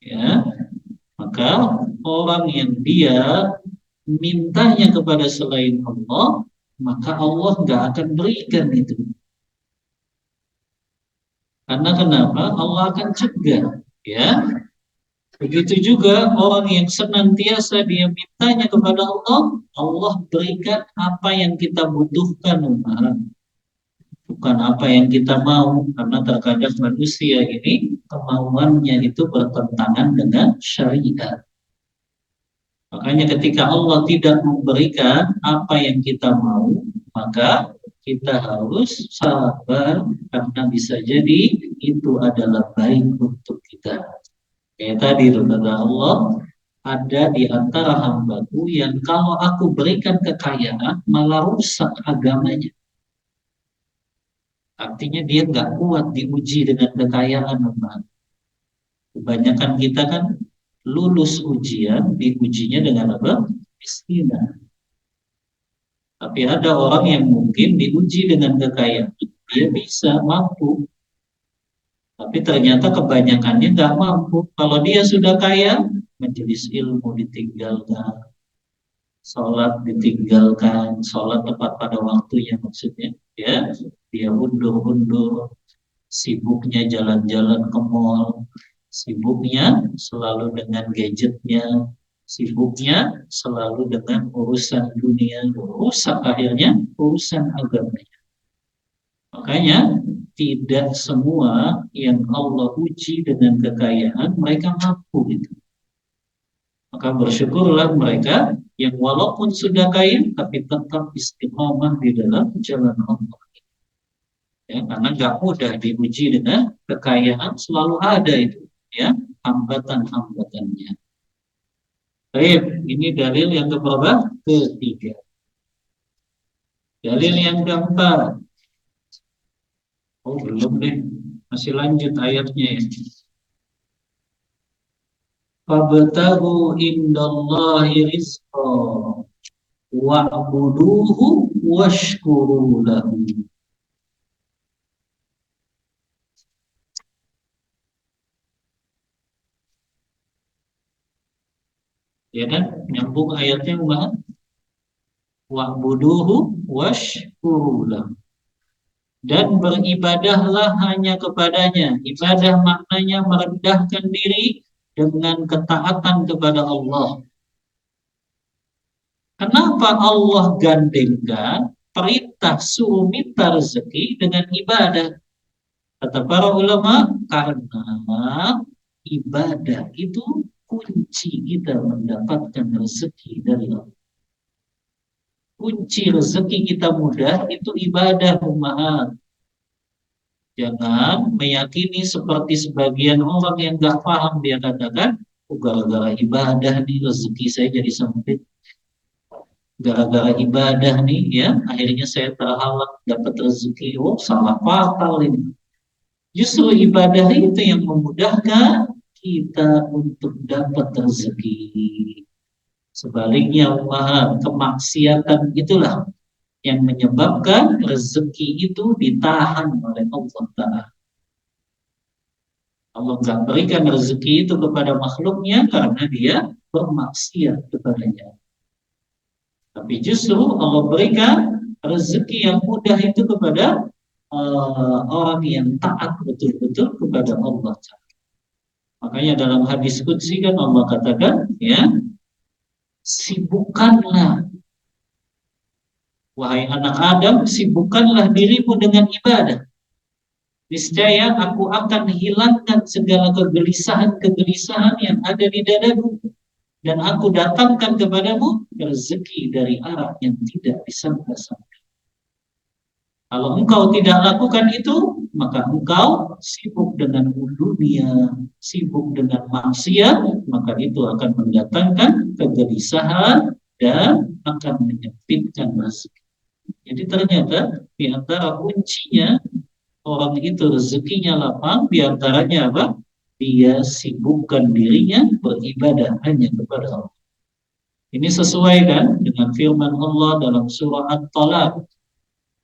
Ya, maka orang yang dia mintanya kepada selain Allah, maka Allah nggak akan berikan itu. Karena kenapa? Allah akan cegah. Ya, begitu juga orang yang senantiasa dia mintanya kepada Allah, Allah berikan apa yang kita butuhkan, umat. Bukan apa yang kita mau, karena terkadang manusia ini kemauannya itu bertentangan dengan syariat. Makanya ketika Allah tidak memberikan apa yang kita mau, maka kita harus sabar karena bisa jadi itu adalah baik untuk kita. Kayak tadi kata Allah, ada di antara hambaku yang kalau aku berikan kekayaan malah rusak agamanya. Artinya dia nggak kuat diuji dengan kekayaan. Kebanyakan kita kan lulus ujian, diujinya dengan apa? Miskinan. Tapi ada orang yang mungkin diuji dengan kekayaan, dia bisa mampu. Tapi ternyata kebanyakannya nggak mampu. Kalau dia sudah kaya, majelis ilmu ditinggalkan, sholat ditinggalkan, sholat tepat pada waktunya maksudnya. Ya, dia undur-undur, sibuknya jalan-jalan ke mall, sibuknya selalu dengan gadgetnya, sibuknya selalu dengan urusan dunia, rusak akhirnya urusan agamanya. Makanya tidak semua yang Allah uji dengan kekayaan mereka mampu itu. Maka bersyukurlah mereka yang walaupun sudah kaya tapi tetap istiqomah di dalam jalan Allah. Ya, karena nggak mudah diuji dengan kekayaan, selalu ada itu, ya, hambatan-hambatannya. Baik, ini dalil yang keberapa? Ketiga. Dalil yang keempat. Oh, belum deh. Masih lanjut ayatnya ya. Fabtagu indallahi rizqa wa'buduhu washkuru lahu. Ya kan? Nyambung ayatnya Umar. Wa'buduhu washkuru lahu. Dan beribadahlah hanya kepadanya. Ibadah maknanya merendahkan diri dengan ketaatan kepada Allah. Kenapa Allah gandengkan perintah suruh minta rezeki dengan ibadah? Kata para ulama, karena ibadah itu kunci kita mendapatkan rezeki dari Allah. Kunci rezeki kita mudah itu ibadah umat. Jangan meyakini seperti sebagian orang yang gak paham, dia katakan, oh, gara-gara ibadah nih rezeki saya jadi sempit. Gara-gara ibadah nih ya, akhirnya saya terhalang dapat rezeki. Oh, salah fatal ini. Justru ibadah itu yang memudahkan kita untuk dapat rezeki. Sebaliknya, kemaksiatan itulah yang menyebabkan rezeki itu ditahan oleh Allah Ta'ala. Allah nggak berikan rezeki itu kepada makhluknya karena dia bermaksiat kepadanya. Tapi justru Allah berikan rezeki yang mudah itu kepada orang yang taat betul-betul kepada Allah. Makanya dalam hadis qudsi kan Allah katakan, ya, sibukkanlah wahai anak Adam, sibukkanlah dirimu dengan ibadah. Niscaya aku akan hilangkan segala kegelisahan-kegelisahan yang ada di dadamu. Dan aku datangkan kepadamu rezeki dari arah yang tidak disangka-sangka. Kalau engkau tidak lakukan itu, maka engkau sibuk dengan dunia, sibuk dengan maksiat, maka itu akan mendatangkan kegelisahan dan akan menyempitkan rezeki. Jadi ternyata di antara kuncinya orang itu rezekinya lapang, di antaranya apa? Dia sibukkan dirinya beribadah hanya kepada Allah. Ini sesuai kan dengan firman Allah dalam surah At-Talaq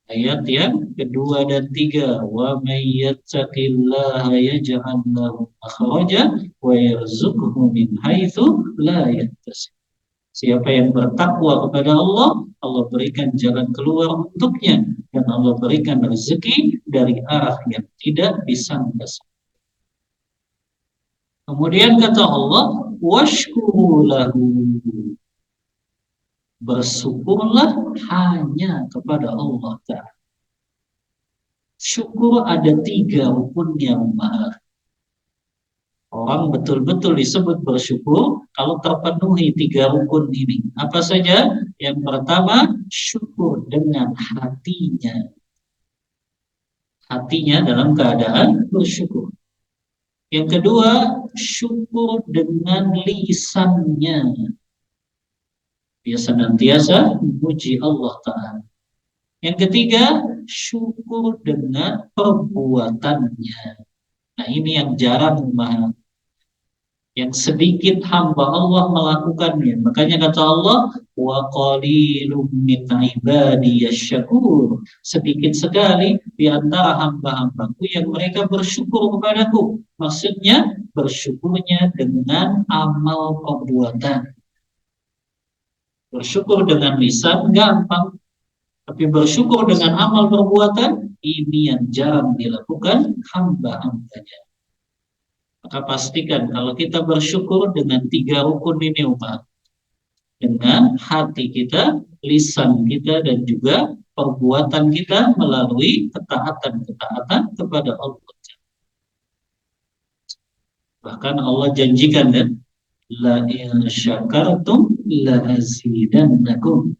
ayat yang kedua dan tiga. Wa may yattaqillaha yaj'al lahu makhraja wa yarzuqhu min haitsu la yahtasib. Siapa yang bertakwa kepada Allah, Allah berikan jalan keluar untuknya dan Allah berikan rezeki dari arah yang tidak disangka-sangka. Kemudian kata Allah, washkuru lahu. Bersyukurlah hanya kepada Allah Ta'ala. Syukur ada 3 rukunnya umat. Orang betul-betul disebut bersyukur kalau terpenuhi 3 rukun ini. Apa saja? Yang pertama, syukur dengan hatinya. Hatinya dalam keadaan bersyukur. Yang kedua, syukur dengan lisannya. Dia senantiasa memuji Allah Ta'ala. Yang ketiga, syukur dengan perbuatannya. Nah, ini yang jarang umat. Yang sedikit hamba Allah melakukannya. Makanya kata Allah, wa qalilum min ibadiyasyakur. Sedikit sekali di antara hamba-hambaku yang mereka bersyukur kepadaku. Maksudnya bersyukurnya dengan amal perbuatan. Bersyukur dengan lisan gampang, tapi bersyukur dengan amal perbuatan ini yang jarang dilakukan hamba-hambanya. Maka pastikan kalau kita bersyukur dengan 3 rukun ini umat, dengan hati kita, lisan kita, dan juga perbuatan kita melalui ketaatan-ketaatan kepada Allah. Bahkan Allah janjikan, dan La in syakartum la azidannakum.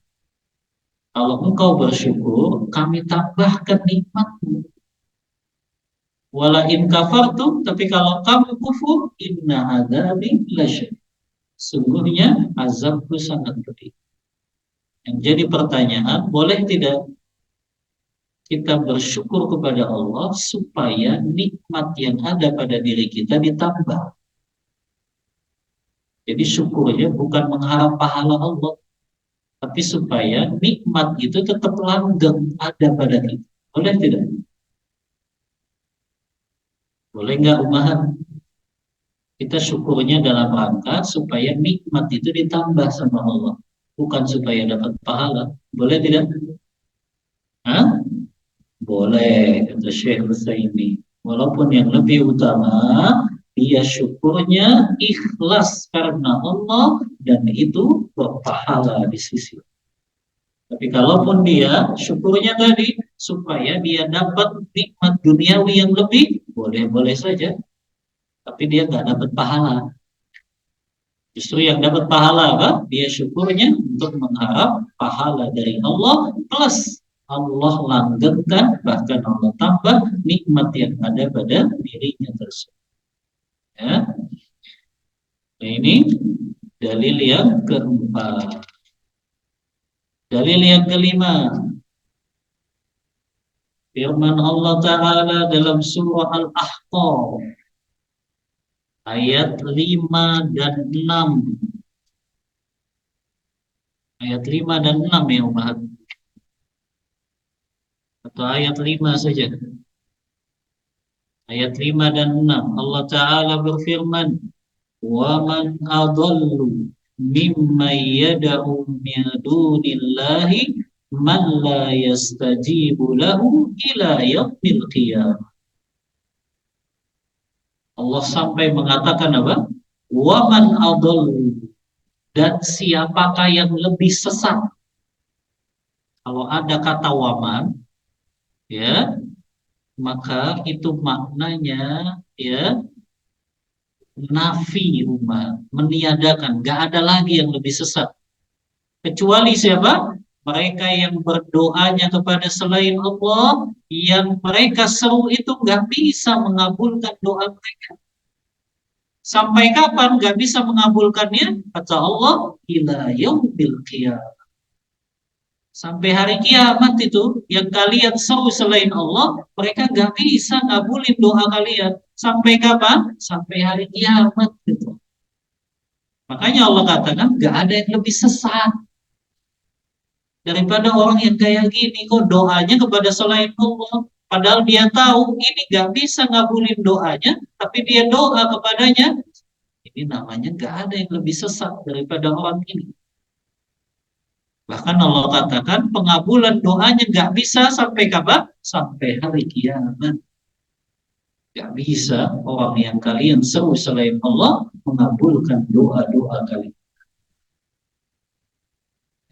Kalau engkau bersyukur, kami tambahkan nikmatmu. Wala in kafartum, tapi kalau kamu kufur, inna adzabi lasyadid. Sungguhnya azabku sangat pedih. Yang jadi pertanyaan, boleh tidak kita bersyukur kepada Allah supaya nikmat yang ada pada diri kita ditambah? Jadi syukurnya bukan mengharap pahala Allah, tapi supaya nikmat itu tetap langgeng ada pada kita. Boleh tidak? Boleh nggak umahan? Kita syukurnya dalam rangka supaya nikmat itu ditambah sama Allah, bukan supaya dapat pahala. Boleh tidak? Hah? Boleh, kata Syekh Utsaimin. Walaupun yang lebih utama, dia syukurnya ikhlas karena Allah dan itu berpahala di sisi. Tapi kalaupun dia syukurnya tadi supaya dia dapat nikmat duniawi yang lebih, boleh-boleh saja. Tapi dia nggak dapat pahala. Justru yang dapat pahala apa? Dia syukurnya untuk mengharap pahala dari Allah plus Allah langgengkan bahkan Allah tambah nikmat yang ada pada dirinya tersebut. Ya. Nah, ini dalil yang keempat. Dalil yang kelima, firman Allah Ta'ala dalam surah Al-Ahqaf ayat 5 dan 6. Ayat 5 dan 6 ya umat. Atau ayat 5 saja. Ayat 5 dan 6. Allah Ta'ala berfirman, وَمَنْ أَضَلُّ مِمَّنْ يَدْعُو مِنْ دُونِ اللَّهِ مَنْ لَا يَسْتَجِيبُ لَهُ إِلَى يَوْمِ الْقِيَامَةِ. Allah sampai mengatakan apa? وَمَنْ أَضَلُّ, dan siapakah yang lebih sesat? Kalau ada kata waman, ya, maka itu maknanya ya nafi umat, meniadakan, gak ada lagi yang lebih sesat. Kecuali siapa? Mereka yang berdoanya kepada selain Allah, yang mereka seru itu gak bisa mengabulkan doa mereka. Sampai kapan gak bisa mengabulkannya? Kata Allah, ila yaumil qiyamah. Sampai hari kiamat itu, yang kalian seru selain Allah, mereka gak bisa ngabulin doa kalian. Sampai kapan? Sampai hari kiamat gitu. Makanya Allah katakan gak ada yang lebih sesat daripada orang yang kayak gini. Kok doanya kepada selain Allah, padahal dia tahu ini gak bisa ngabulin doanya, tapi dia doa kepadanya. Ini namanya gak ada yang lebih sesat daripada orang ini. Bahkan Allah katakan pengabulan doanya gak bisa sampai kapan? Sampai hari kiamat. Gak bisa orang yang kalian seru selain Allah mengabulkan doa-doa kalian.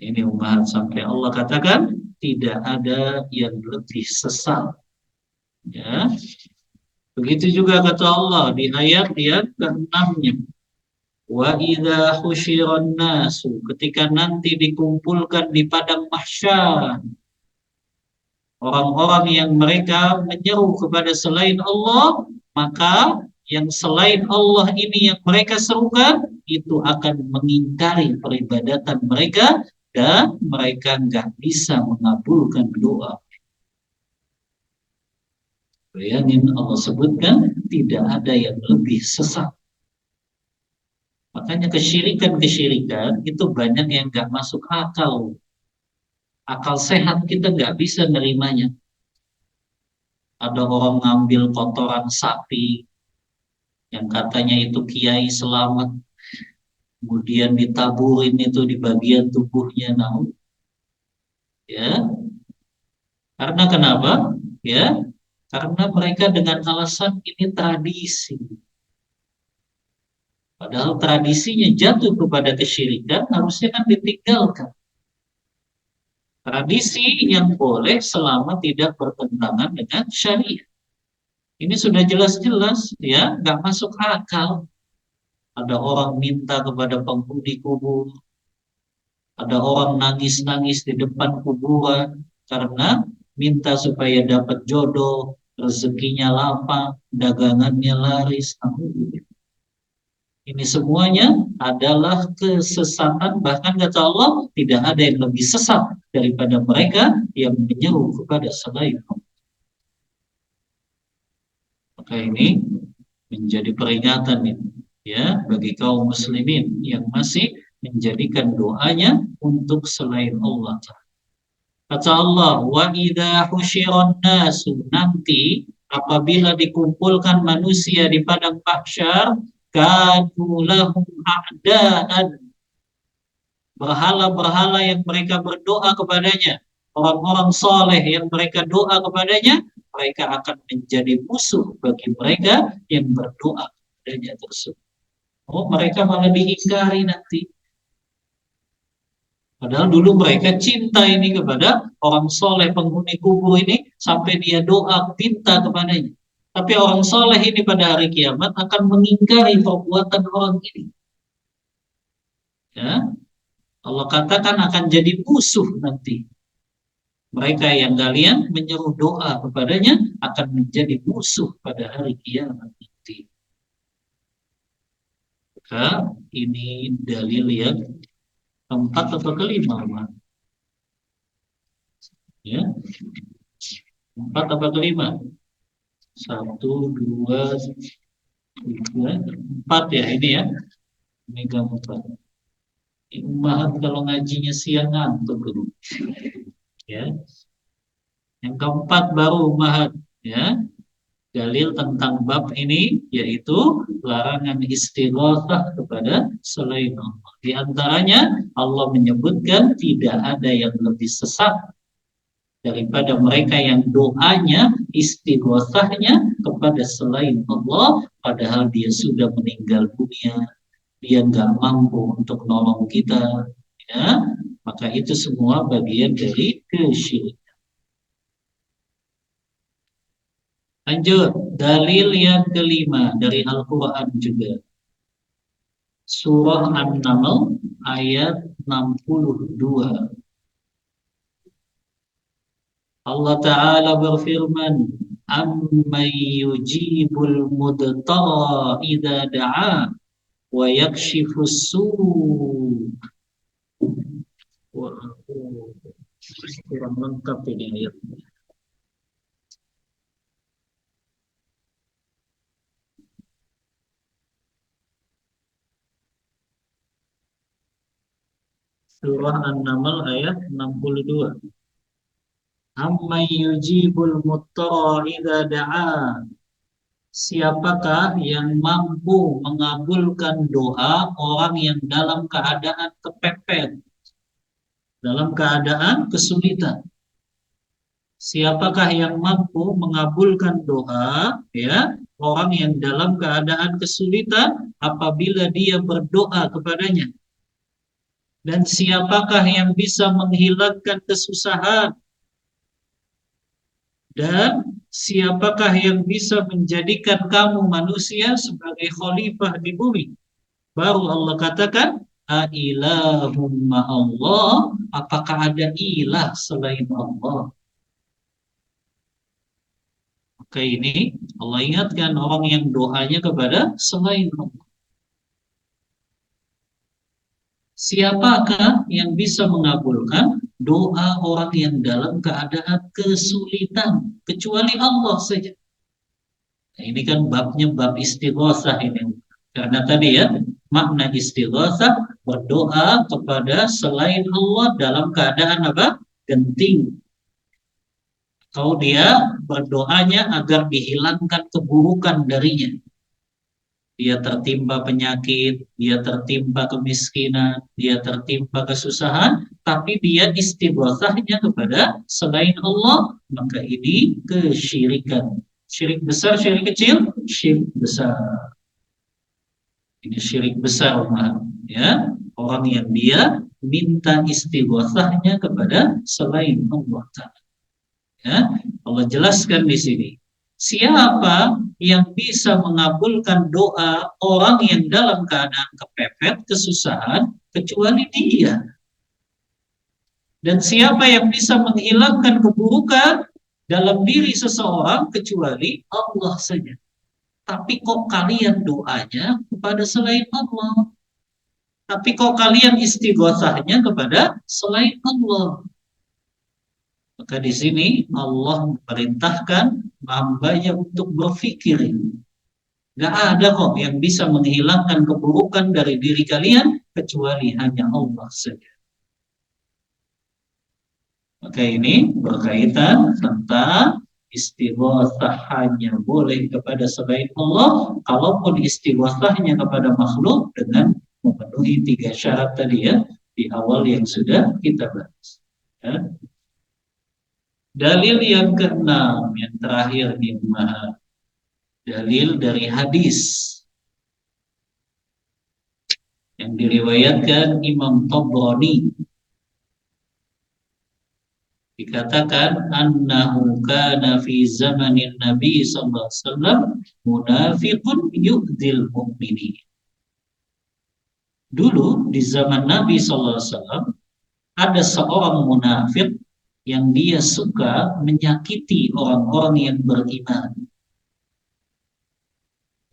Ini umat sampai Allah katakan tidak ada yang lebih sesat. Ya. Begitu juga kata Allah di ayat yang ke-6-nya. Wa idza husyiran nasu, ketika nanti dikumpulkan di padang mahsyar orang-orang yang mereka menyeru kepada selain Allah, maka yang selain Allah ini yang mereka serukan itu akan mengingkari peribadatan mereka dan mereka nggak bisa mengabulkan doa. Bayangin Allah sebutkan tidak ada yang lebih sesat. Makanya kesyirikan itu banyak yang nggak masuk akal. Akal sehat kita nggak bisa nerimanya. Ada orang ngambil kotoran sapi yang katanya itu kiai selamat, kemudian ditaburin itu di bagian tubuhnya, namun ya, karena kenapa? Ya, karena mereka dengan alasan ini tradisi. Padahal tradisinya jatuh kepada kesyirikan, harusnya kan ditinggalkan. Tradisi yang boleh selama tidak bertentangan dengan syariat. Ini sudah jelas-jelas ya, nggak masuk akal. Ada orang minta kepada penghuni kubur, ada orang nangis-nangis di depan kuburan karena minta supaya dapat jodoh, rezekinya lapang, dagangannya laris. Ini semuanya adalah kesesatan, bahkan kata Allah tidak ada yang lebih sesat daripada mereka yang menyeru kepada selain Allah. Maka ini menjadi peringatan ini, ya, bagi kaum muslimin yang masih menjadikan doanya untuk selain Allah. Kata Allah, wa idza husyiran nasu, nanti apabila dikumpulkan manusia di padang mahsyar, kanu lahum a'daan, berhala-berhala yang mereka berdoa kepadanya, orang-orang soleh yang mereka doa kepadanya, mereka akan menjadi musuh bagi mereka yang berdoa kepadanya tersebut. Oh, mereka malah diingkari nanti. Padahal dulu mereka cinta ini kepada orang soleh penghuni kubur ini sampai dia doa pinta kepadanya. Tapi orang soleh ini pada hari kiamat akan mengingkari perbuatan orang ini. Ya, Allah katakan akan jadi musuh nanti. Mereka yang kalian menyeru doa kepadanya akan menjadi musuh pada hari kiamat nanti. Maka ini dalil yang keempat atau kelima, ya, empat atau kelima, satu, dua, tiga, empat ya ini ya, ini empat. Umahat kalau ngajinya siang ngantuk dulu, ya. Yang keempat baru umahat, ya, dalil tentang bab ini yaitu larangan istighatsah kepada selain Allah. Di antaranya Allah menyebutkan tidak ada yang lebih sesat daripada mereka yang doanya, istighatsahnya kepada selain Allah, padahal dia sudah meninggal dunia, dia nggak mampu untuk nolong kita, ya, maka itu semua bagian dari kesyirikan. Lanjut, dalil yang kelima dari Al-Quran juga. Surah An-Naml ayat 62. Allah Ta'ala berfirman, amman yujibul mudtara idza da'a wa yakshifus su'. Kurang lengkap ini ayat. Surah An-Naml ayat 62. Amman yujibul muttara idza da'a. Siapakah yang mampu mengabulkan doa orang yang dalam keadaan kepepet, dalam keadaan kesulitan? Siapakah yang mampu mengabulkan doa, ya, orang yang dalam keadaan kesulitan apabila dia berdoa kepadanya? Dan siapakah yang bisa menghilangkan kesusahan? Dan siapakah yang bisa menjadikan kamu manusia sebagai khalifah di bumi? Baru Allah katakan, ailahum ma'allah, apakah ada ilah selain Allah? Maka ini Allah ingatkan orang yang doanya kepada selain Allah. Siapakah yang bisa mengabulkan doa orang yang dalam keadaan kesulitan kecuali Allah saja? Nah, ini kan babnya bab istighatsah ini. Karena tadi ya, makna istighatsah berdoa kepada selain Allah dalam keadaan apa? Genting. Atau dia berdoanya agar dihilangkan keburukan darinya. Dia tertimpa penyakit, dia tertimpa kemiskinan, dia tertimpa kesusahan, tapi dia istighatsahnya kepada selain Allah, maka ini kesyirikan. Syirik besar, syirik kecil, syirik besar. Ini syirik besar, ya. Orang yang dia minta istighatsahnya kepada selain Allah. Ya, Allah jelaskan di sini. Siapa yang bisa mengabulkan doa orang yang dalam keadaan kepepet, kesusahan, kecuali Dia. Dan siapa yang bisa menghilangkan keburukan dalam diri seseorang kecuali Allah saja. Tapi kok kalian doanya kepada selain Allah? Tapi kok kalian istighosahnya kepada selain Allah? Maka di sini Allah memerintahkan hambanya untuk berpikir. Gak ada kok yang bisa menghilangkan keburukan dari diri kalian kecuali hanya Allah saja. Maka ini berkaitan tentang istighosah hanya boleh kepada selain Allah, kalaupun istighosahnya kepada makhluk dengan memenuhi 3 syarat tadi ya di awal yang sudah kita bahas. Ya. Dalil yang keenam yang terakhir nih, dalil dari hadis yang diriwayatkan Imam Tabrani. Dikatakan annahu kana fi zamanin Nabi sallallahu alaihi wasallam munafiqun yu'dil mu'minin. Dulu di zaman Nabi sallallahu alaihi wasallam ada seorang munafik yang dia suka menyakiti orang-orang yang beriman.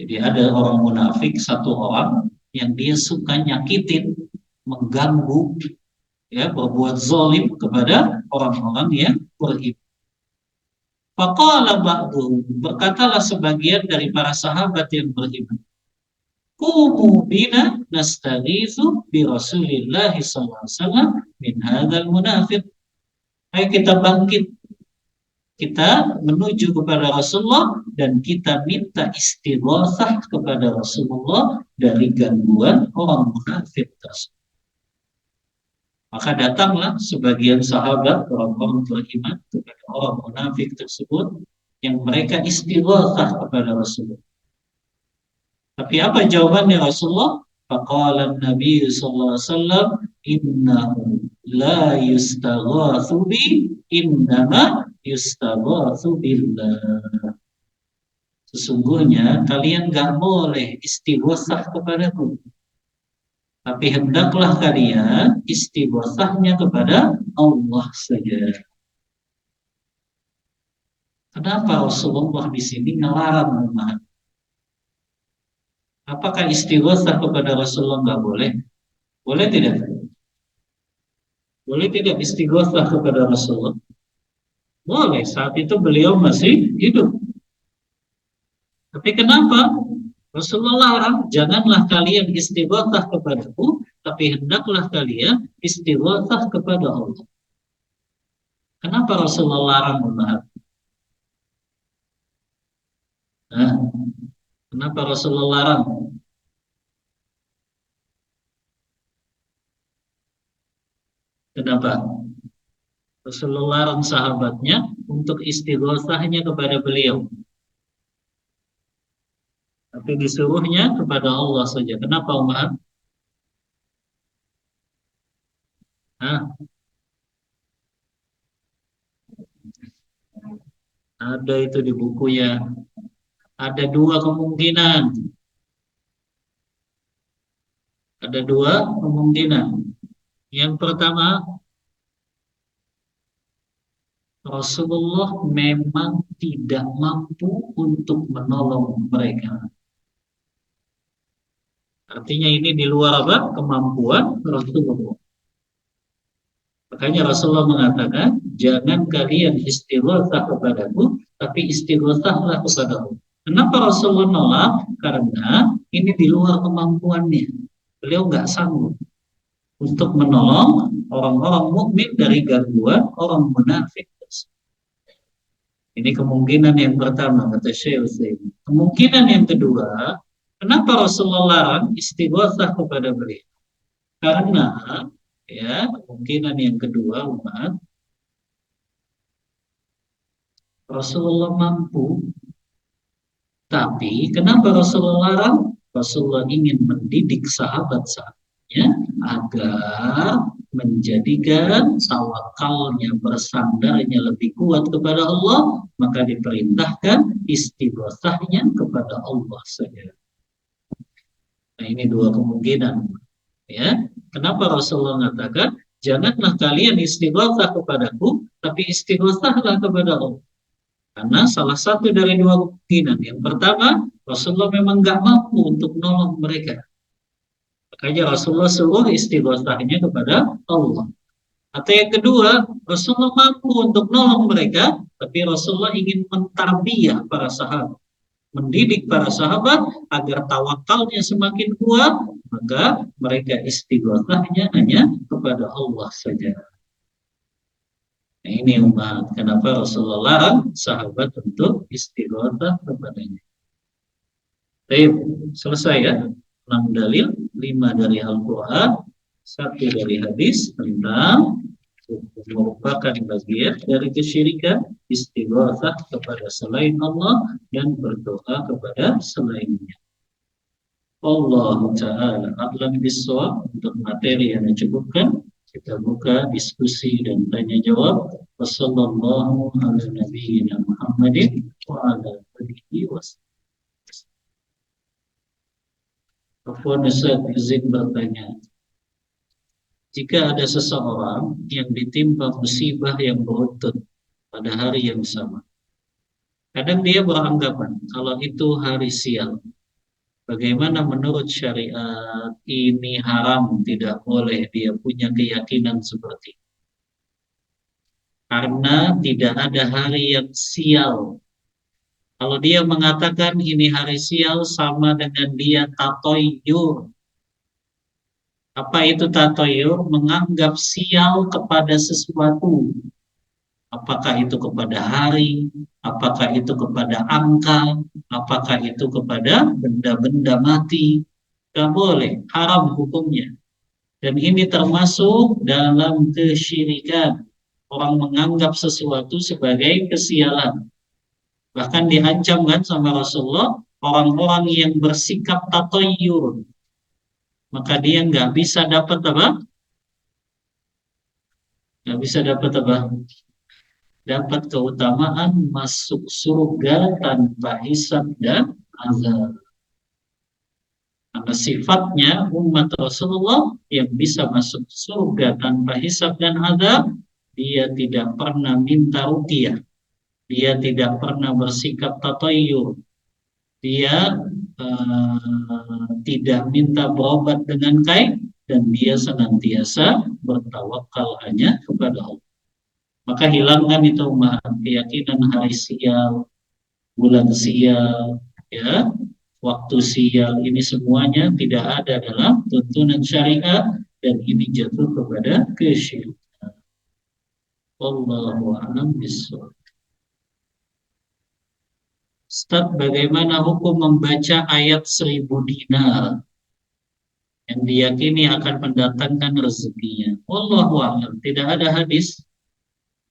Jadi ada orang munafik, satu orang yang dia suka nyakitin, mengganggu, ya, berbuat zalim kepada orang-orang yang beriman. Faqala ba'du, berkatalah sebagian dari para sahabat yang beriman, qumu bina nastaghitsu bi Rasulillah sallallahu alaihi wasallam min hadzal munafiq. Ayo kita bangkit, kita menuju kepada Rasulullah dan kita minta istighosah kepada Rasulullah dari gangguan orang munafik tersebut. Maka datanglah sebagian sahabat orang-orang beriman kepada orang munafik tersebut yang mereka istighosah kepada Rasulullah. Tapi apa jawabannya Rasulullah? Faqala Nabi sallallahu alaihi wasallam, innahu la yustaghatsu bi, innama yustaghatsu billah. Sesungguhnya kalian gak boleh istighosah kepadaku, tapi hendaklah kalian istighosahnya kepada Allah saja. Kenapa Rasulullah di sini melarang umat? Apakah istighosah kepada Rasulullah nggak boleh? Boleh tidak? Boleh tidak istighosah kepada Rasulullah? Boleh, saat itu beliau masih hidup. Tapi kenapa Rasulullah larang? Janganlah kalian istighosah kepadaku, tapi hendaklah kalian istighosah kepada Allah. Kenapa Rasulullah larang umat? Nah, kenapa Rasulullah larang? Kenapa? Rasulullah larang sahabatnya untuk istighosahnya kepada beliau. Tapi disuruhnya kepada Allah saja. Kenapa umat? Nah, ada itu di bukunya. Ada dua kemungkinan. Ada dua kemungkinan. Yang pertama, Rasulullah memang tidak mampu untuk menolong mereka. Artinya ini di luar apa? Kemampuan Rasulullah. Makanya Rasulullah mengatakan, jangan kalian istighosah kepadaku, tapi istighosahlah kepada Allah. Kenapa Rasulullah nolak? Karena ini di luar kemampuannya. Beliau nggak sanggup untuk menolong orang-orang mukmin dari gangguan orang munafik. Ini kemungkinan yang pertama, kata Syekh Utsaimin. Kemungkinan yang kedua, kenapa Rasulullah larang istighosah kepada beliau? Karena ya, kemungkinan yang kedua umat, Rasulullah mampu, tapi kenapa Rasulullah larang? Rasulullah ingin mendidik sahabat-sahabatnya agar menjadikan tawakalnya, bersandarnya lebih kuat kepada Allah, maka diperintahkan istighosahnya kepada Allah saja. Nah, ini dua kemungkinan, ya. Kenapa Rasulullah mengatakan, janganlah kalian istighosah kepadaku, tapi istighosahlah kepada Allah. Karena salah satu dari dua kemungkinan. Yang pertama, Rasulullah memang nggak mampu untuk nolong mereka. Makanya Rasulullah suruh istighosahnya kepada Allah. Atau yang kedua, Rasulullah mampu untuk nolong mereka, tapi Rasulullah ingin mentarbiyah para sahabat, mendidik para sahabat agar tawakalnya semakin kuat, maka mereka istighosahnya hanya kepada Allah saja. Nah, ini umat, kenapa Rasulullah larang sahabat untuk istighosah kepadanya. Baik, selesai ya. 6 dalil, 5 dari Al-Quran, 1 dari hadis tentang merupakan bagian dari kesyirikan, istighosah kepada selain Allah dan berdoa kepada selainnya. Allah Ta'ala a'lam bishawab. Untuk materi yang dicukupkan, kita buka diskusi dan tanya jawab. Wassallallahu ala nabiyyina Muhammadin wa ala alihi wasallam. Afwan Ustaz, izin bertanya. Jika ada seseorang yang ditimpa musibah yang beruntun pada hari yang sama, kadang dia beranggapan kalau itu hari sial. Bagaimana menurut syariat ini haram, tidak boleh dia punya keyakinan seperti itu. Karena tidak ada hari yang sial. Kalau dia mengatakan ini hari sial sama dengan dia tatoyur. Apa itu tatoyur? Menganggap sial kepada sesuatu. Apakah itu kepada hari, apakah itu kepada angka, apakah itu kepada benda-benda mati. Tidak boleh, haram hukumnya. Dan ini termasuk dalam kesyirikan. Orang menganggap sesuatu sebagai kesialan. Bahkan diancam kan sama Rasulullah, orang-orang yang bersikap tatoyur, maka dia nggak bisa dapat apa? Nggak bisa dapat apa? Dapat keutamaan masuk surga tanpa hisab dan azab. Karena sifatnya umat Rasulullah yang bisa masuk surga tanpa hisab dan azab, dia tidak pernah minta ruqyah, dia tidak pernah bersikap tatayyur, dia tidak minta berobat dengan kain, dan dia senantiasa bertawakal hanya kepada Allah. Maka hilangkan itu keyakinan hari sial, bulan sial, ya, waktu sial, ini semuanya tidak ada dalam tuntunan syariat dan ini jatuh kepada kesyirikan. Wallahu a'lam bishawab. Ustaz, bagaimana hukum membaca ayat 1000 dinar yang diyakini akan mendatangkan rezekinya? Wallahu a'lam. Tidak ada hadis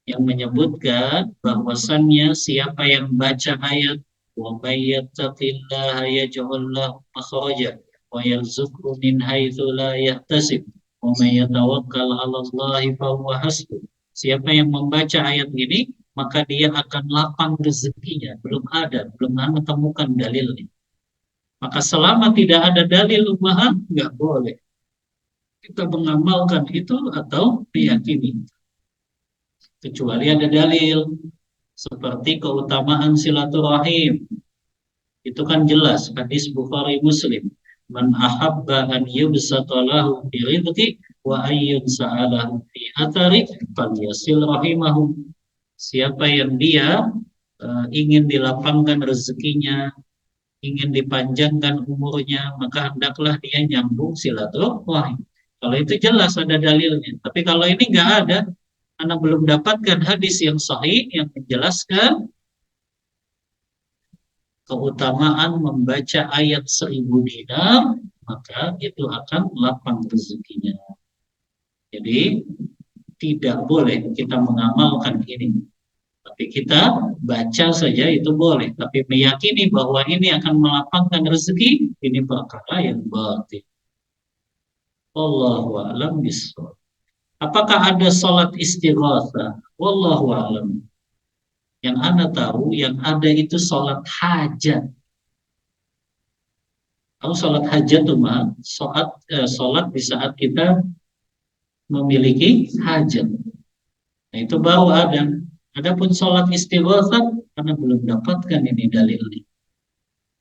yang menyebutkan bahwasannya siapa yang baca ayat wa may yattaqillaha yaj'al lahu makhraja wa yarzuqhu min haitsu la yahtasib wa may yatawakkal 'ala Allahi fa huwa hasbuh. Siapa yang membaca ayat ini, maka dia akan lapang rezekinya. Belum menemukan dalilnya. Maka selama tidak ada dalil umahan, nggak boleh kita mengamalkan itu atau meyakini. Kecuali ada dalil, seperti keutamaan silaturahim. Itu kan jelas, hadis Bukhari Muslim. Man ahabba an yubsata lahu fi rizqi wa ayyun sa'alahu fi athari falyasil rahimahu. Siapa yang dia ingin dilapangkan rezekinya, ingin dipanjangkan umurnya, maka hendaklah dia nyambung silaturahim. Kalau itu jelas ada dalilnya. Tapi kalau ini nggak ada, Anda belum dapatkan hadis yang sahih yang menjelaskan keutamaan membaca ayat 1000 dinar, maka itu akan lapang rezekinya. Jadi tidak boleh kita mengamalkan ini. Tapi kita baca saja itu boleh. Tapi meyakini bahwa ini akan melapangkan rezeki, ini perkara yang batil. Wallahu a'lam bishawab. Apakah ada sholat istighatsah? Wallahu a'lam. Yang Anda tahu, yang ada itu sholat hajat. Tahu sholat hajat tuh mah, sholat di saat kita memiliki hajat. Nah, itu baru ada. Adapun sholat istighatsah, karena belum dapatkan ini dalilnya.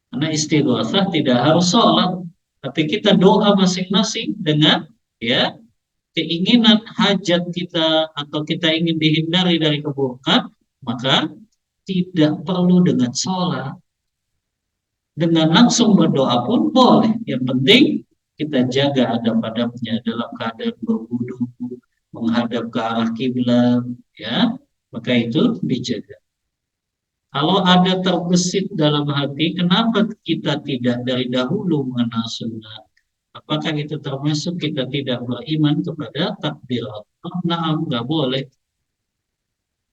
Karena istighatsah tidak harus sholat, tapi kita doa masing-masing dengan ya keinginan hajat kita atau kita ingin dihindari dari keburukan, maka tidak perlu dengan sholat. Dengan langsung berdoa pun boleh. Yang penting kita jaga adab-adabnya dalam keadaan berwudu, menghadap ke arah kiblat, ya, maka itu dijaga. Kalau ada terbesit dalam hati, kenapa kita tidak dari dahulu mengenal sunnah? Apakah itu termasuk kita tidak beriman kepada takdir Allah? Nah, nggak boleh,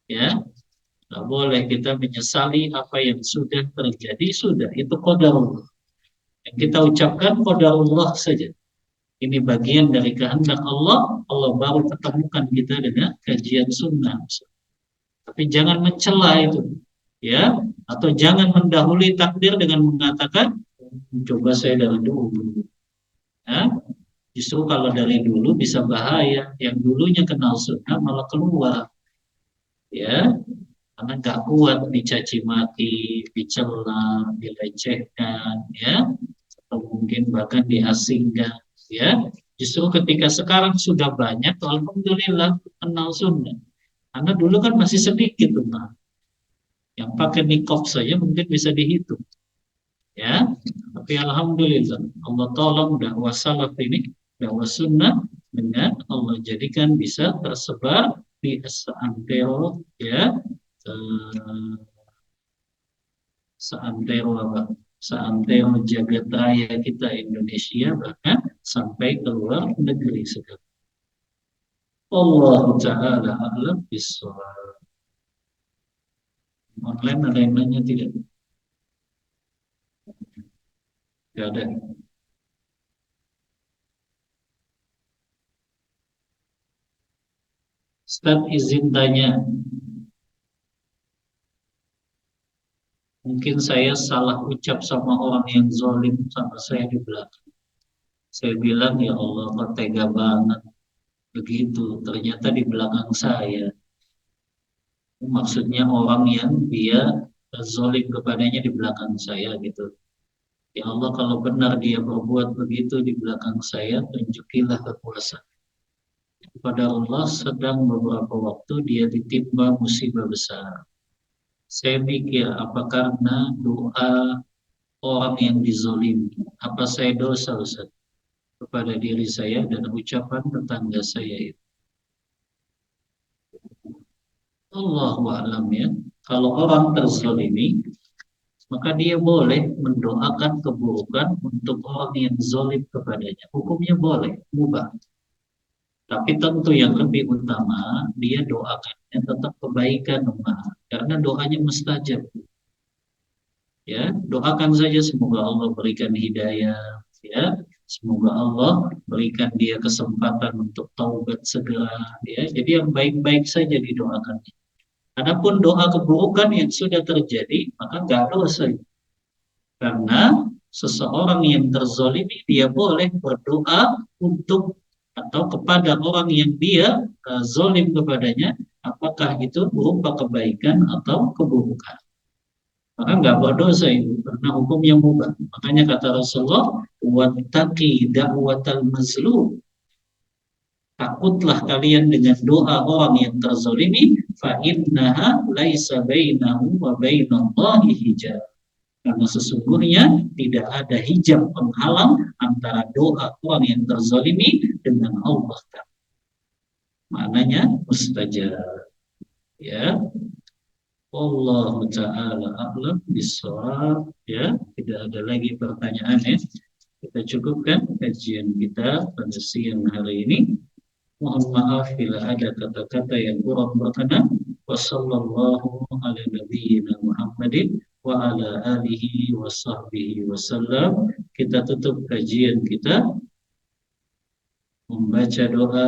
ya, nggak boleh kita menyesali apa yang sudah terjadi, sudah itu qadarullah. Yang kita ucapkan qadarullah saja. Ini bagian dari kehendak Allah. Allah baru ketemukan kita dengan kajian sunnah. Tapi jangan mencela itu, ya, atau jangan mendahului takdir dengan mengatakan, coba saya dari dulu. Ya, justru kalau dari dulu bisa bahaya. Yang dulunya kenal sunnah malah keluar, ya, karena nggak kuat dicaci maki, dicela, dilecehkan, ya, atau mungkin bahkan diasingkan, ya. Justru ketika sekarang sudah banyak, alhamdulillah kenal sunnah. Karena dulu kan masih sedikit tuh, yang pakai nikob saja mungkin bisa dihitung, ya. Tapi alhamdulillah Allah tolong dakwah salaf ini, dakwah sunnah, dengan Allah jadikan bisa tersebar di seantero, ya, eh, seantero apa? Seantero jagat raya kita Indonesia, bahkan sampai ke luar negeri sekarang. Allah Ta'ala a'lam bishawab. Online ada yang nanya tidak? Tidak ada. Ustaz izin tanya, mungkin saya salah ucap sama orang yang zalim sama saya di belakang. Saya bilang, ya Allah, kok tega banget begitu. Ternyata di belakang saya. Maksudnya orang yang dia zalim kepadanya di belakang saya gitu. Ya Allah, kalau benar dia berbuat begitu di belakang saya, tunjukilah kekuasaan. Kepada Allah sedang beberapa waktu dia ditimpa musibah besar. Saya pikir, apa karena doa orang yang dizolimi? Apa saya dosa, Ustaz, kepada diri saya dan ucapan tetangga saya itu? Allahu a'lam, ya. Kalau orang terzolimi, maka dia boleh mendoakan keburukan untuk orang yang zolim kepadanya. Hukumnya boleh, mubah. Tapi tentu yang lebih utama, dia doakannya tetap kebaikan, karena doanya mustajab. Ya, doakan saja semoga Allah berikan hidayah, ya, semoga Allah berikan dia kesempatan untuk taubat segera, ya. Jadi yang baik-baik saja didoakan. Adapun doa keburukan yang sudah terjadi, maka nggak dosa. Karena seseorang yang terzolimi, dia boleh berdoa untuk atau kepada orang yang dia zolim kepadanya, apakah itu berupa kebaikan atau keburukan. Maka nggak berdosa itu, karena hukumnya mubah. Makanya kata Rasulullah, wattaqi da'watal mazlum. Takutlah kalian dengan doa orang yang terzolimi, fa innaha laisa bainahu wa bainallahi hijab. Karena sesungguhnya tidak ada hijab penghalang antara doa orang yang terzalimi dengan Allah. Maknanya mustajab. Ya, Allah Ta'ala a'lam bishawab. Ya, tidak ada lagi pertanyaan, ya. Kita cukupkan kajian kita pada siang hari ini. Mohon maaf bila ada kata-kata yang kurang berkenan. Wassallallahu ala nabiyyina Muhammadin wa ala alihi wa sahbihi wasallam. Kita tutup kajian kita membaca doa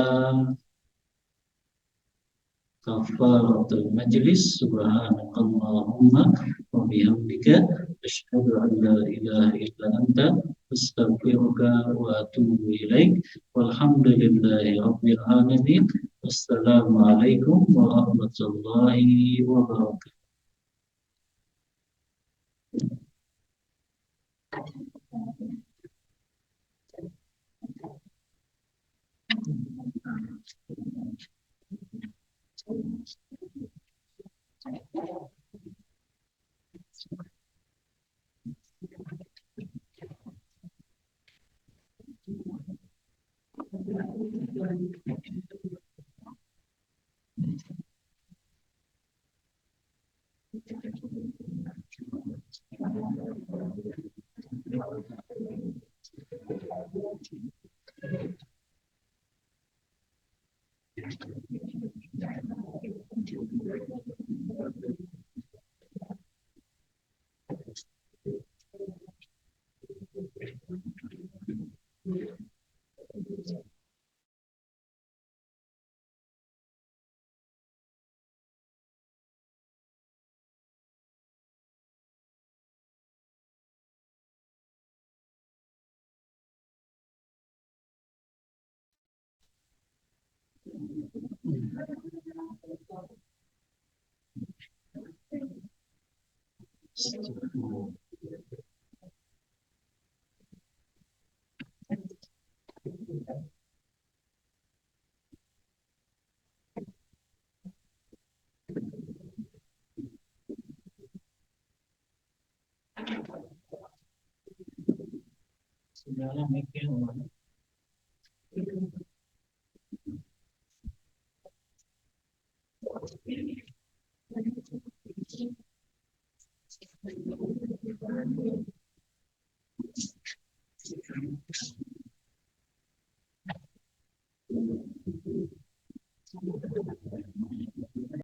kafaratul majlis. Subhanakallahumma wa bihamdika asyhadu an la ilaha illa anta astaghfiruka wa atubu ilaik. Walhamdulillahi rabbil alamin. Wassalamualaikum warahmatullahi wabarakatuh.